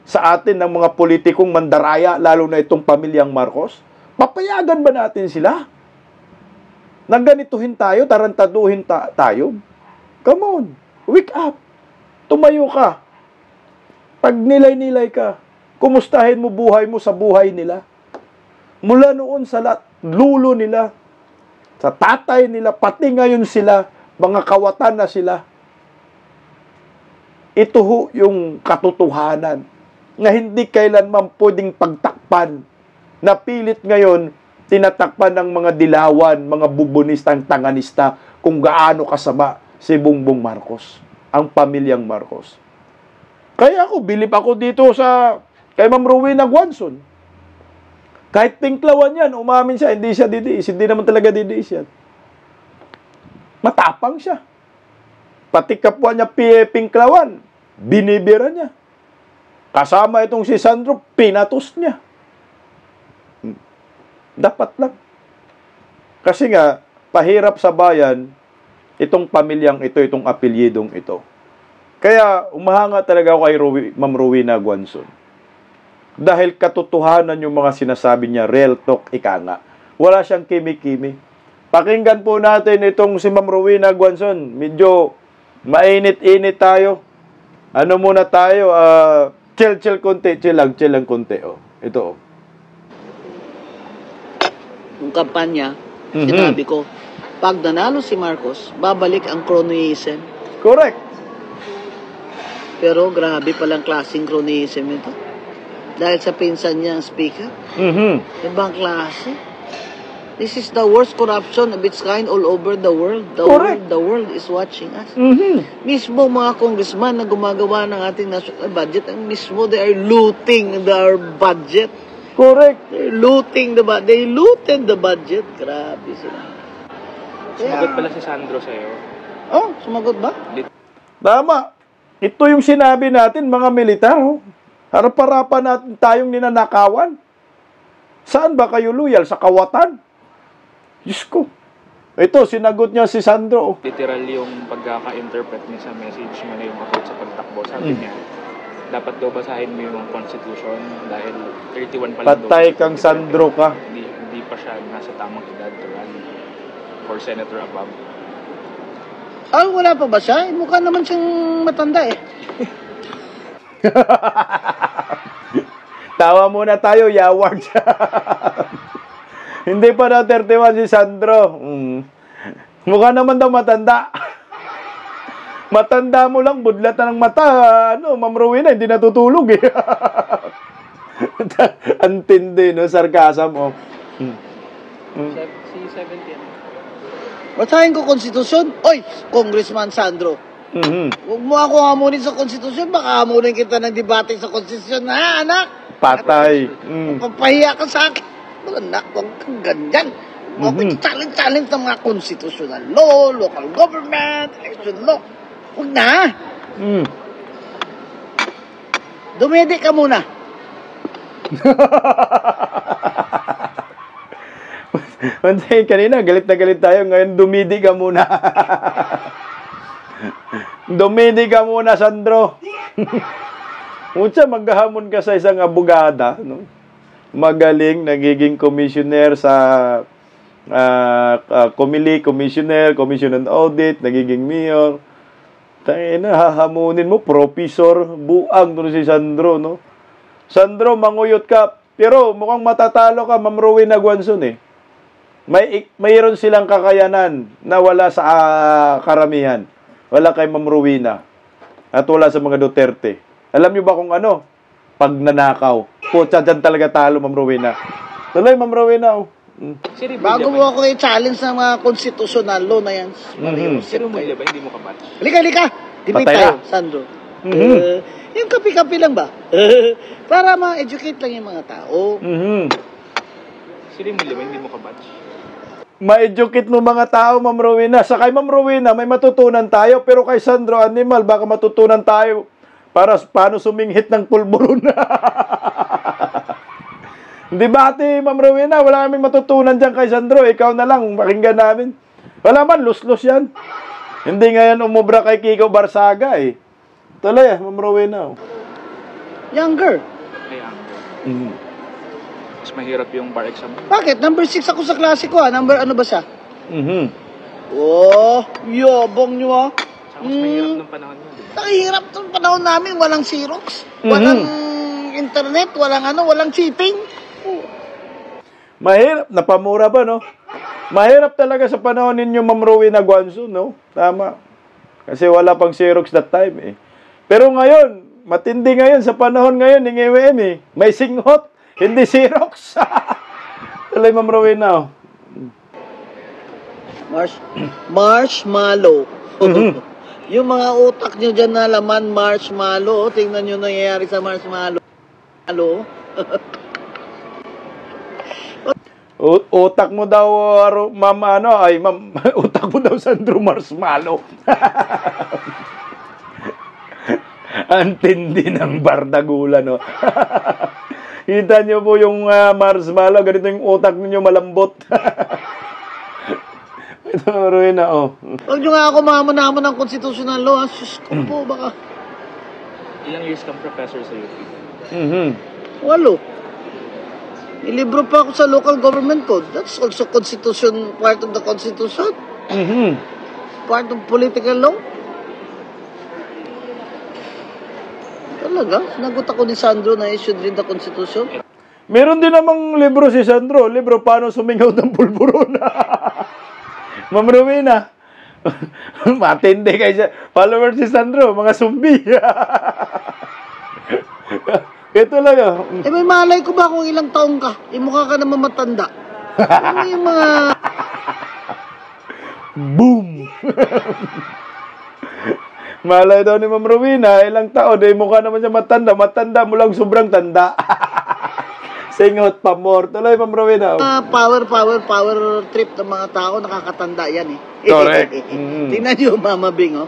sa atin ng mga politikong mandaraya, lalo na itong pamilyang Marcos? Papayagan ba natin sila? Nangganituhin tayo, tarantaduhin tayo? Come on, wake up. Tumayo ka. Pag nilay-nilay ka, kumustahin mo buhay mo sa buhay nila. Mula noon sa lulo nila, sa tatay nila, pati ngayon sila, mga kawatan na sila. Ito ho yung katotohanan na hindi kailanman pwedeng pagtakpan. Napilit ngayon, tinatakpan ng mga dilawan, mga bubonistang tanganista kung gaano kasama si Bongbong Marcos, ang pamilyang Marcos. Kaya ako, bilib ako dito kay Ma'am Rowena Guanzon. Kahit pinklawan yan, umamin siya, hindi siya didiis. Hindi naman talaga didiis yan. Matapang siya. Pati kapwa niya pinklawan, binibira niya. Kasama itong si Sandro, pinatos niya. Dapat lang. Kasi nga, pahirap sa bayan, itong pamilyang ito, itong apelyidong ito. Kaya, umahanga talaga ako kay Ma'am Rowena Guanzon. Dahil katotohanan yung mga sinasabi niya, real talk, ika nga. Wala siyang kimi-kimi. Pakinggan po natin itong si Ma'am Rowena Guanzon. Medyo mainit-init tayo. Ano muna tayo? Chill konti. Chill lang konti. Oh. Ito. Yung kampanya, sinabi ko, pag nanalo si Marcos, babalik ang cronyism. Correct. Pero grabe palang klaseng cronyism ito. Dahil sa pinsan niya ang speaker. Ibang klase. This is the worst corruption of its kind all over the world. The world is watching us. Mismo mga congressman na gumagawa ng ating national budget, ang mismo they are looting our budget. Correct. They're looting the budget. They looted the budget. Grabe sila. Sumagot pala si Sandro sa'yo. Oh, sumagot ba? Tama. Ito yung sinabi natin, mga militar. Oh. Harap-harapan natin tayong ninanakawan. Saan ba kayo loyal? Sa kawatan? Diyos ko. Ito, sinagot niya si Sandro. Oh. Literal yung pagkaka-interpret niya sa message niya na yung about sa pagtakbo. Sabi niya, dapat daw basahin mo yung Constitution dahil 31 pa lang Patay kang Sandro ka. Hindi pa siya nasa tamang edad to run for senator above. Wala pa ba siya? Mukha naman siyang matanda eh. Tawa muna tayo, yawag siya. Hindi pa na 31 si Sandro. Mukha naman daw matanda. Matanda mo lang, budlat na ng mata. Ma'am Rowena, hindi natutulog eh. Antindi, no? Sarcasm, oh. Si 17. Basahin ko konstitusyon. Oy, Congressman Sandro. Huwag mo ako hamunin sa konstitusyon. Baka hamunin kita ng debate sa konstitusyon. Ha, anak? Patay. Papahiya ka sa akin. Anak, huwag kang ganyan. Huwag challenge ng mga constitutional law, local government, election law. Huwag na. Dumedi ka muna. Kanina, galit na galit tayo. Ngayon, dumidi ka muna. Dumidi ka muna, Sandro. Unsa, maghahamon ka sa isang abogada, no? Magaling, nagiging commissioner sa Committee, Commission on Audit, nagiging mayor. Tayo na, hahamunin mo, professor, buang doon si Sandro, no? Sandro, manguyot ka. Pero mukhang matatalo ka, Ma'am Rowena Guanzon, eh. Mayroon silang kakayanan na wala sa karamihan. Wala kay Ma'am Rowena. At wala sa mga Duterte. Alam niyo ba kung ano? Pagnanakaw. Putya, dyan talaga talo, Ma'am Rowena. Tuloy, Ma'am Rowena, oh. Bago mo ako i-challenge ng mga constitutional law na yan. Sino mo ba? Hindi mo kapat. Halika. Debate Patay tayo, na. Sandro. Yung kapi-kapi lang ba? Para ma-educate lang yung mga tao. Sino mo ba? Hindi mo kapat. Ma-educate mo mga tao, Ma'am Rowena. Sa kay Ma'am Rowena, may matutunan tayo. Pero kay Sandro Animal, baka matutunan tayo para paano suminghit ng pulburon. Di ba, ate, Ma'am Rowena? Wala kaming matutunan dyan kay Sandro. Ikaw na lang, pakinggan namin. Wala man, lus-lus yan. Hindi nga yan umubra kay Kiko Barsaga, eh. Tuloy, Ma'am Rowena. Younger. Ay, mas mahirap yung bar exam. Bakit? Number 6 ako sa klase ko, ah. Number ano ba siya? Oh, yabong nyo, ah. Saka mas mahirap ng panahon yun. Nakihirap itong panahon namin. Walang Xerox. Walang internet. Walang cheating. Mahirap, napamura ba, no? Mahirap talaga sa panahon ninyo, Ma'am Rowena Guanzon, no? Tama. Kasi wala pang Xerox that time, eh. Pero ngayon, matindi ngayon, sa panahon ngayon, ng EWM, eh. May singhot, hindi Xerox. Tuloy, Ma'am Rowena, oh. Marshmallow. Yung mga utak nyo dyan na laman, marshmallow. Tingnan nyo nangyayari sa marshmallow. Utak mo daw, ma'am, utak mo daw, Sandro Marshmallow. Ang tindi ng bardagulan, no? Kita nyo po yung marshmallow, ganito yung utak ninyo malambot. Ito, Rowena, oh. Huwag nyo nga ako mamanaman ng constitutional law. Sus ko po, baka. Ilang years kang professor sa UP? 8. Ilibro pa ako sa local government code. That's also constitution, part of the constitution. Part of political law. Talaga? Sinagot ako ni Sandro na I should read the constitution. Meron din namang libro si Sandro. Libro, Paano Sumingaw ng Pulburon. Ma'am Rowena. Matindi kayo. Follower si Sandro. Mga zombie. Ito lang, oh. May malay ko ba kung ilang taong ka? Mukha ka naman matanda. Ano yung mga... Boom! Malay daw ni Ma'am Rowena, ilang taon, mukha naman siya matanda. Matanda mo lang, sobrang tanda. Singot pa more. Tuloy, Ma'am Rowena. Power trip ng mga tao, nakakatanda yan, eh. Correct. Tingnan nyo, Mama Bing, oh.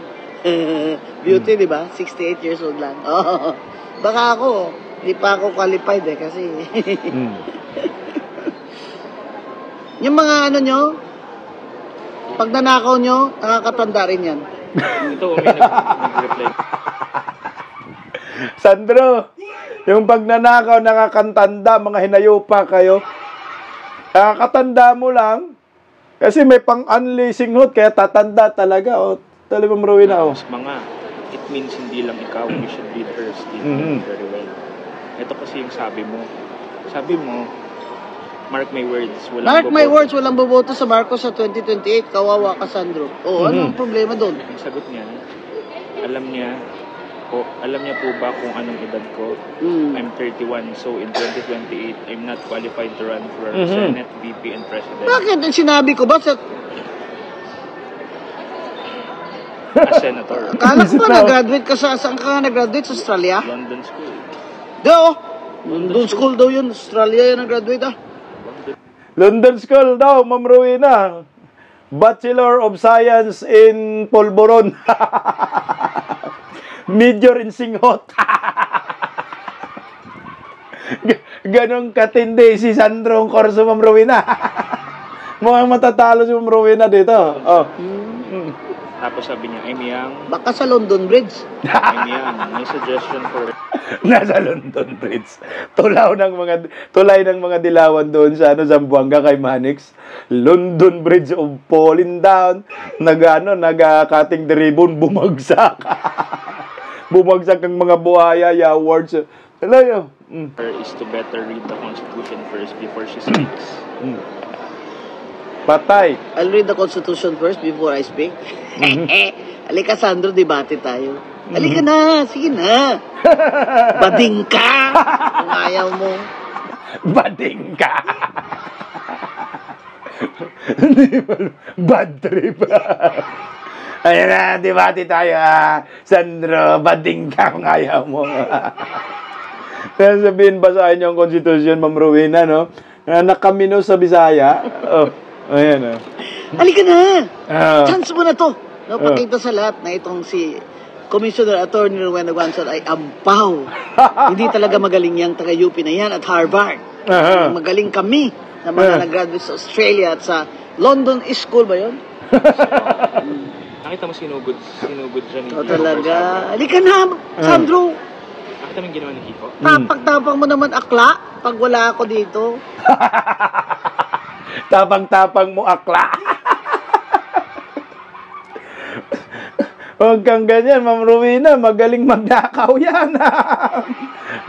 Beauty, di ba? 68 years old lang. Oh. Baka ako, di pa ako qualified, eh, kasi... Yung mga ano nyo, pag nanakaw nyo, nakakatanda rin yan. Ito, may nag-reply. Sandro, yung pagnanakaw, nakakantanda, mga hinayupa kayo. Nakakatanda mo lang, kasi may pang-unli singhot, kaya tatanda talaga. O, tali Ma'am Rowena, o. Mga, it means hindi lang ikaw, you should be thirsty very well. Ito kasi yung sabi mo. Sabi mo, mark my words, walang boboto sa Marcos sa 2028. Kawawa ka, Sandro. O, anong problema doon? Ang sagot niya, alam niya po ba kung anong edad ko? I'm 31, so in 2028, I'm not qualified to run for Senate, VP, and President. Bakit? Sinabi ko ba sa... As senator. Akala ko ba nag-graduate ka saan ka nag-graduate? Sa Australia? London School. London School daw yun. Australia yun nag-graduate, ah. London School daw, Ma'am Rowena. Bachelor of Science in Polvoron. Major in Singhot. Ganong katindi si Sandro Corso, Ma'am Rowena. Mukhang matatalo si Ma'am Rowena dito. Oh. Tapos sabi niya, I'm young, Baka sa London Bridge. I'm young. May suggestion for Nasa London Bridge. Tulay ng mga dilawan doon sa Zamboanga kay Manix. London Bridge of falling down. Nag-cutting the ribbon, bumagsak. Bumagsak ang mga buhaya, awards. Hello. her is to better read the Constitution first before she speaks. Patay. I'll read the Constitution first before I speak. Halika, Sandro, debate tayo. Halika na, sige na. Bading ka. Kung ayaw mo. Bading ka. Bad trip. Ayan na, debate tayo. Sandro, bading ka kung ayaw mo. Kaya sabihin, basahin niyo ang Constitution, Ma'am Rowena, no? Nakamino sa Bisaya. Oh, ayan, oh. Halika na. Chance mo na to. No, pakita sa lahat na itong si Commissioner Attorney Rowena Guanzon ay ampaw. Hindi talaga magaling yang taga-UP na yan at Harvard. Magaling kami na mga nag-graduate sa Australia at sa London School ba yun? Nakita mo sinugod siya ni Kiko. Talaga. Halika na, Sandro. Nakita mo yung ginawa ni Kiko? Tapang-tapang mo naman akla pag wala ako dito. Tapang-tapang mo akla. Huwag kang ganyan, Ma'am Rowena. Magaling magnakaw yan.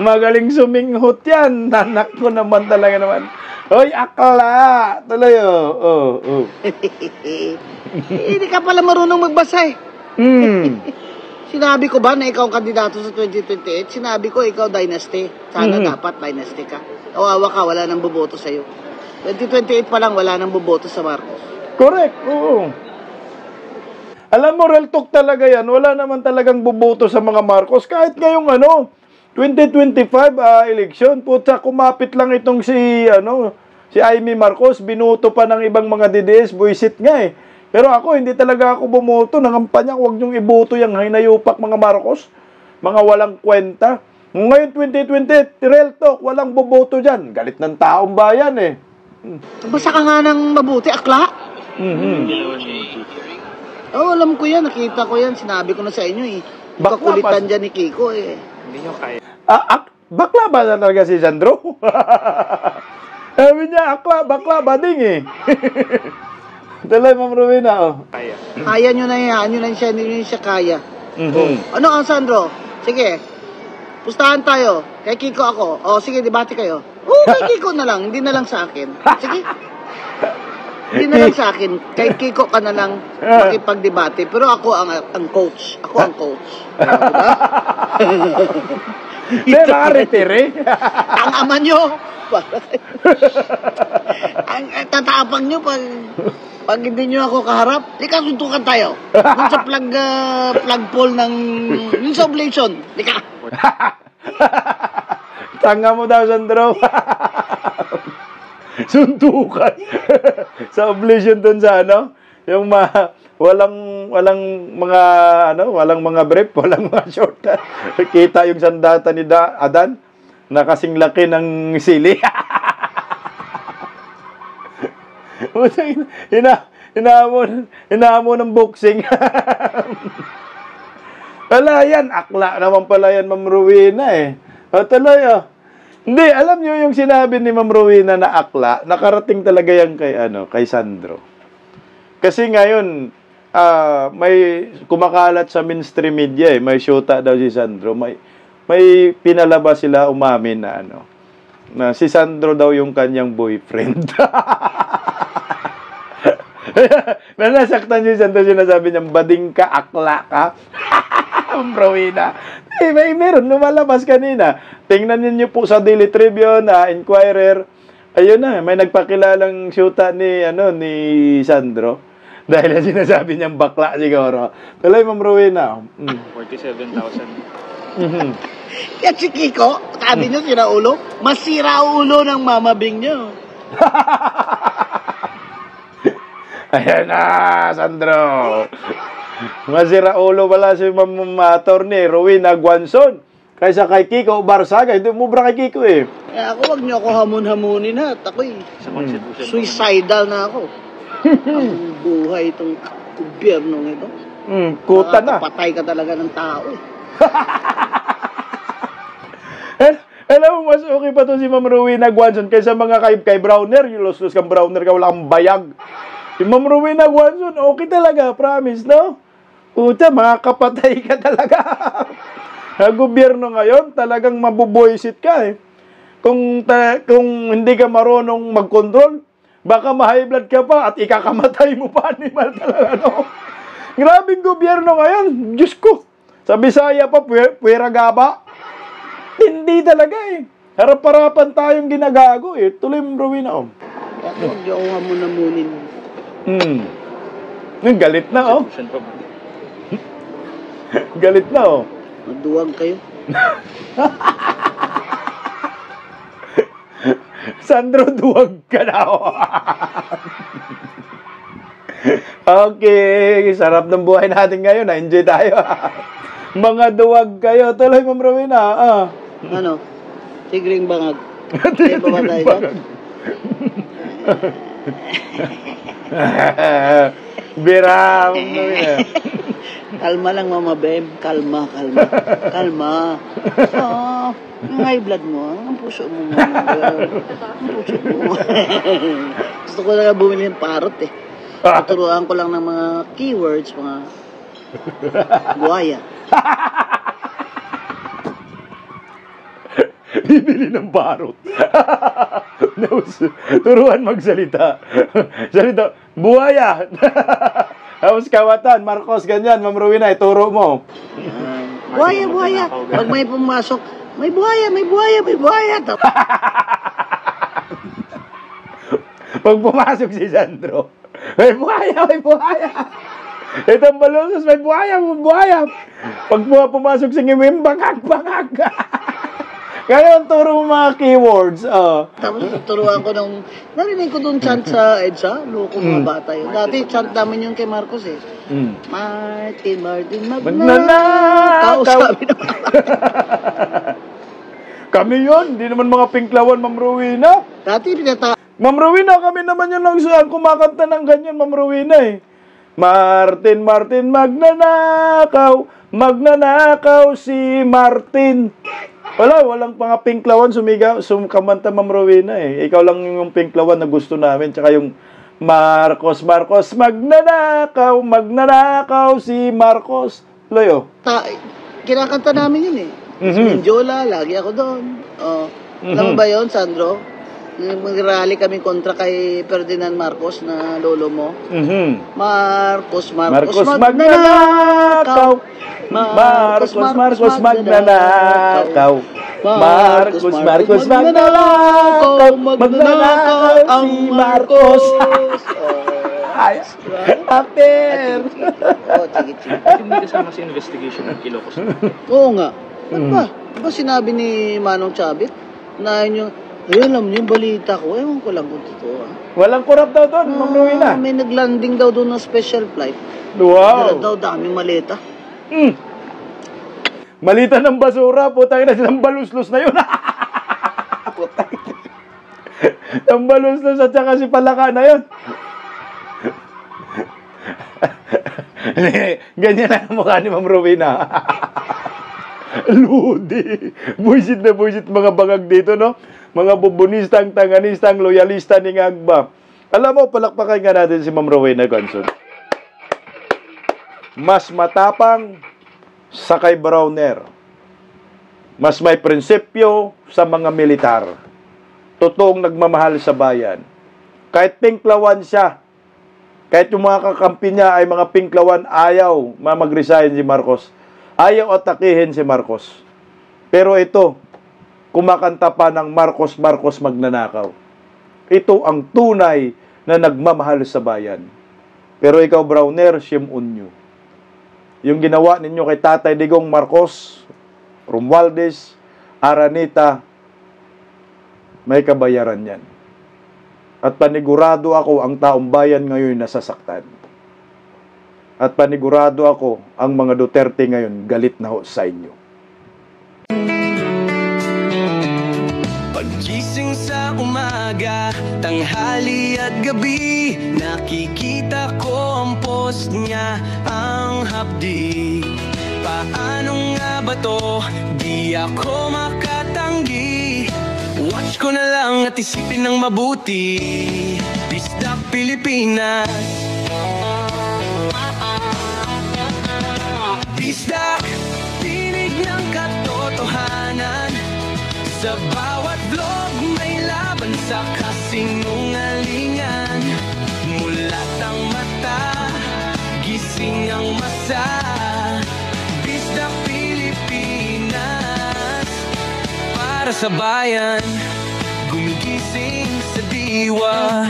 Magaling suminghot yan. Nanak ko naman talaga naman. Hoy, akla. Tuloy, oh. Hindi ka pala marunong magbasa eh. Sinabi ko ba na ikaw ang kandidato sa 2028? Sinabi ko ikaw dynasty. Sana dapat dynasty ka. Kawawa ka, wala nang boboto sa'yo. 2028 pa lang, wala nang boboto sa Marcos. Correct, oo. Alam mo, real talk talaga yan. Wala naman talagang boboto sa mga Marcos. Kahit ngayong 2025 election, putsa, kumapit lang itong si Amy Marcos, binuto pa ng ibang mga DDS, buisit nga eh. Pero ako, hindi talaga ako bumoto. Nangampanya, huwag niyong iboto yung hinayupak mga Marcos. Mga walang kwenta. Ngayon, 2020, real talk, walang boboto dyan. Galit ng taong bayan eh. Basta ka nga ng mabuti, akla. Ginawa ni Kiko. Alam ko yan, nakita ko yan. Sinabi ko na sa inyo eh. Bakla Kakulitan dyan ni Kiko eh. Hindi niyo kaya. Bakla ba na talaga si Sandro? Sabi niya, bakla bading eh. Talay, Ma'am Rowena, oh. Kaya. Kaya nyo na yan, nyo na siya, hindi nyo siya kaya. Ano ang Sandro? Sige, pustahan tayo. Kay Kiko ako. Sige, debate kayo. Kay Kiko na lang, hindi na lang sa akin. Sige. Hindi na lang sa akin. Kay Kiko ka na lang makipag-debate. Pero ako ang coach. Ako ang coach. Hindi, naka-retire. Ang ama nyo. Ang tatapang nyo pag hindi nyo ako kaharap, lika, suntukan tayo. Dun sa plug pole ng yung sa oblation. Lika. Tanga mo daw, Sandro. Suntukan. Sa oblation dun sa yung walang mga brief, walang mga short. Kita yung sandata ni Adan na kasing laki ng sili. Hinahamon ng boxing. Wala yan, akla naman pala yan, Ma'am Rowena eh. Tuloy Hindi, alam niyo yung sinabi ni Ma'am Rowena na akla, nakarating talaga yan kay Sandro. Kasi ngayon, may kumakalat sa mainstream media may syota daw si Sandro. May pinalabas sila umamin na si Sandro daw yung kanyang boyfriend. Nasaktan si Sandro, sinasabi niya, bading ka, akla ka. Ma'am Rowena. Meron lumalabas kanina. Tingnan niyo po sa Daily Tribune, Inquirer. Ayun na, may nagpakilalang syuta ni Sandro. Dahil sinasabi niyang bakla siguro. Tuloy, Ma'am Rowena. 47,000. Yan si Kiko, sabi nyo, siraulo. Masira ulo ng mamabing nyo. Ayan na, Sandro. Masira ulo pala si Ma'am Attorney Rowena Guanzon. kaysa kay Kiko Barsaga. Hindi mubra kay Kiko eh. Ako, wag niyo ako hamun-hamunin na. At ako'y suicidal na ako. Ang buhay itong gobyernong ito. Kuta na. Patay ka talaga ng tao eh. Alam mo, mas okay pa to si Ma'am Rowena Guanzon kaysa mga kay Browner. Yung los-los kang Browner ka, wala kang bayag. Si Ma'am Rowena Guanzon, okay talaga, promise, no? Puta, makakapatay ka talaga. Ang gobyerno ngayon, talagang mabuboysit ka eh. Kung hindi ka marunong mag-control, baka ma-high blood ka pa at ikakamatay mo pa, animal talaga, no? Grabing gobyerno ngayon, Diyos ko. Sa Bisaya pa, puwera gaba. Hindi talaga eh. Harap-harapan tayong ginagago eh. Tuloy mo, Rowena, oh. Ako, huwag niyo ako hamun-hamunin. Galit na, oh. Galit na, oh. Maduwag kayo. Sandro, duwag ka na, oh. Okay, sarap ng buhay natin ngayon. Na-enjoy tayo. Mga duwag kayo. Tuloy, Ma'am Rowena. Ano? Tigring bangag. Hindi pa ba tayo dyan? Bira, Ma'am Rowena. Kalma lang, Mama Bem. Kalma. Kalma. Yung high blood mo, ang puso mo. Ang puso mo. Gusto ko na bumili ng parrot eh. Tuturuan ko lang ng mga keywords, mga buhaya. Bibili ng parrot. Turuan magsalita. Salita, buhaya. Tapos kawatan, Marcos, ganyan, Ma'am Rowena, ituro mo. Buhaya. Pag may pumasok, may buhaya. Pag pumasok si Sandro, may buhaya. Itong balusos, may buhaya. Pag pumasok si Ngimim, bangag. Kaya ang turo mo mga keywords. Tapos turuan ko nung, narinig ko doon chant sa EDSA, loko mga bata yun. Dati chant namin yun kay Marcos eh. Martin, magnanakaw. Sabi naman. Kami yun, hindi naman mga pinklawan, Ma'am Rowena. Dati Ma'am Rowena, kami naman yun lang saan kumakanta ng ganyan, Ma'am Rowena eh. Martin, magnanakaw si Martin. Walang mga pinklawan sumakamanta, Ma'am Rowena eh. Ikaw lang yung pinklawan na gusto namin. Tsaka yung Marcos, magnanakaw si Marcos. Loyo. Kinakanta namin yun eh. Minjola, lagi ako doon. Alam mo ba yun, Sandro? Mag-rally kami kontra kay Ferdinand Marcos na lolo mo. Marcos magnanakaw. Marcos magnanakaw. Magnanakaw si Marcos. Aper. Hindi kasama sa investigation ng Ilocos. Oo nga. Ba't ba sinabi ni Manong Chavit na yun yung, alam niyo yung balita ko, ewan ko lang kung totoo. Walang kurap daw doon, Ma'am Rowena. May naglanding daw doon ng special flight. Wow. Dala daw daming maleta. Malita ng basura, putang ina, ng baluslos na yun. Ang baluslos at saka si Palaka na yun. Ganyan na ang mukha ni Ma'am Rowena. Ludi. Buisit na buisit mga bangag dito, no? Mga bubunistang, tanganistang, loyalista ni Ngagba. Alam mo, palakpakan nga natin si Ma'am Rowena Guanzon. Mas matapang sa kay Browner. Mas may prinsipyo sa mga militar. Totoong nagmamahal sa bayan. Kahit pinklawan siya, kahit yung mga kakampi niya ay mga pinklawan, ayaw mag-resign si Marcos. Ayaw atakihin si Marcos. Pero ito, kumakanta pa ng Marcos magnanakaw. Ito ang tunay na nagmamahal sa bayan. Pero ikaw, Browner, shame on you. Yung ginawa ninyo kay Tatay Digong Marcos, Romualdez, Araneta, may kabayaran yan. At panigurado ako ang taong bayan ngayon nasasaktan. At panigurado ako ang mga Duterte ngayon galit na ho sa inyo. umaga, tanghali at gabi, nakikita ko ang post niya, ang hapdi. Paano nga ba to? Di ako makatanggi. Watch ko na lang at isipin ng mabuti. Bisdak Pilipinas. Bisdak, tinig ng katotohanan. Sa bawat vlog may laban sa kasinungalingan. Mulat ang mata, gising ang masa. Bisdak Pilipinas, para sa bayan, gumigising sa diwa.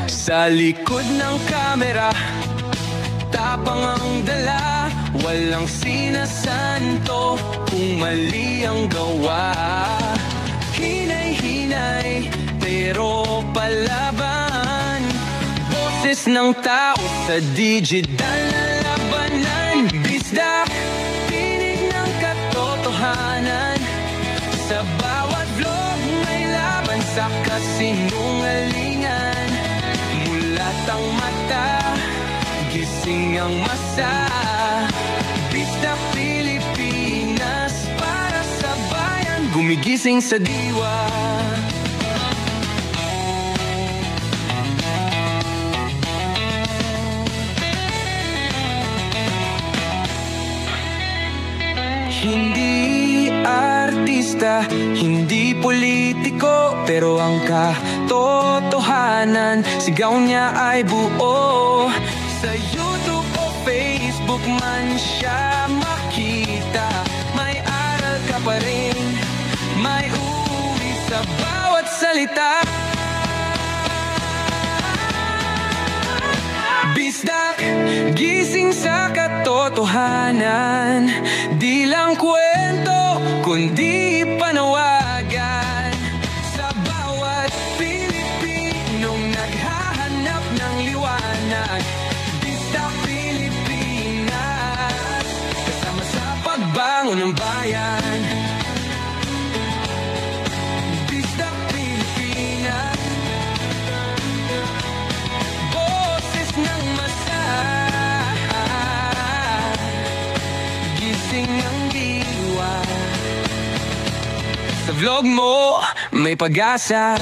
Sa likod ng kamera, tapang ang dala, walang sinasanto kung mali ang gawa. Hinay-hinay, pero palaban. Boses ng tao sa digital na labanan. Bisdak, tinig ng katotohanan. Sa bawat vlog may laban sa kasinungalingan. Mulat ang mata, gising ang masa. Bisdak Pilipinas, para sa bayan, gumigising sa diwa. Hindi artista, hindi politiko, pero ang katotohanan, sigaw niya ay buo. Sa YouTube o Facebook man siya makita, may aral ka pa rin, may uwi sa bawat salita. Bisdak, gising sa katotohanan. Di lang kwento, kundi panawagan. Sa bawat Pilipinong naghahanap ng liwanag. Bisdak Pilipinas, kasama sa pagbangon ng bayan. Bisdak Pilipinas, boses ng masa, gising ang diwa. Sa vlog mo may pag-asa.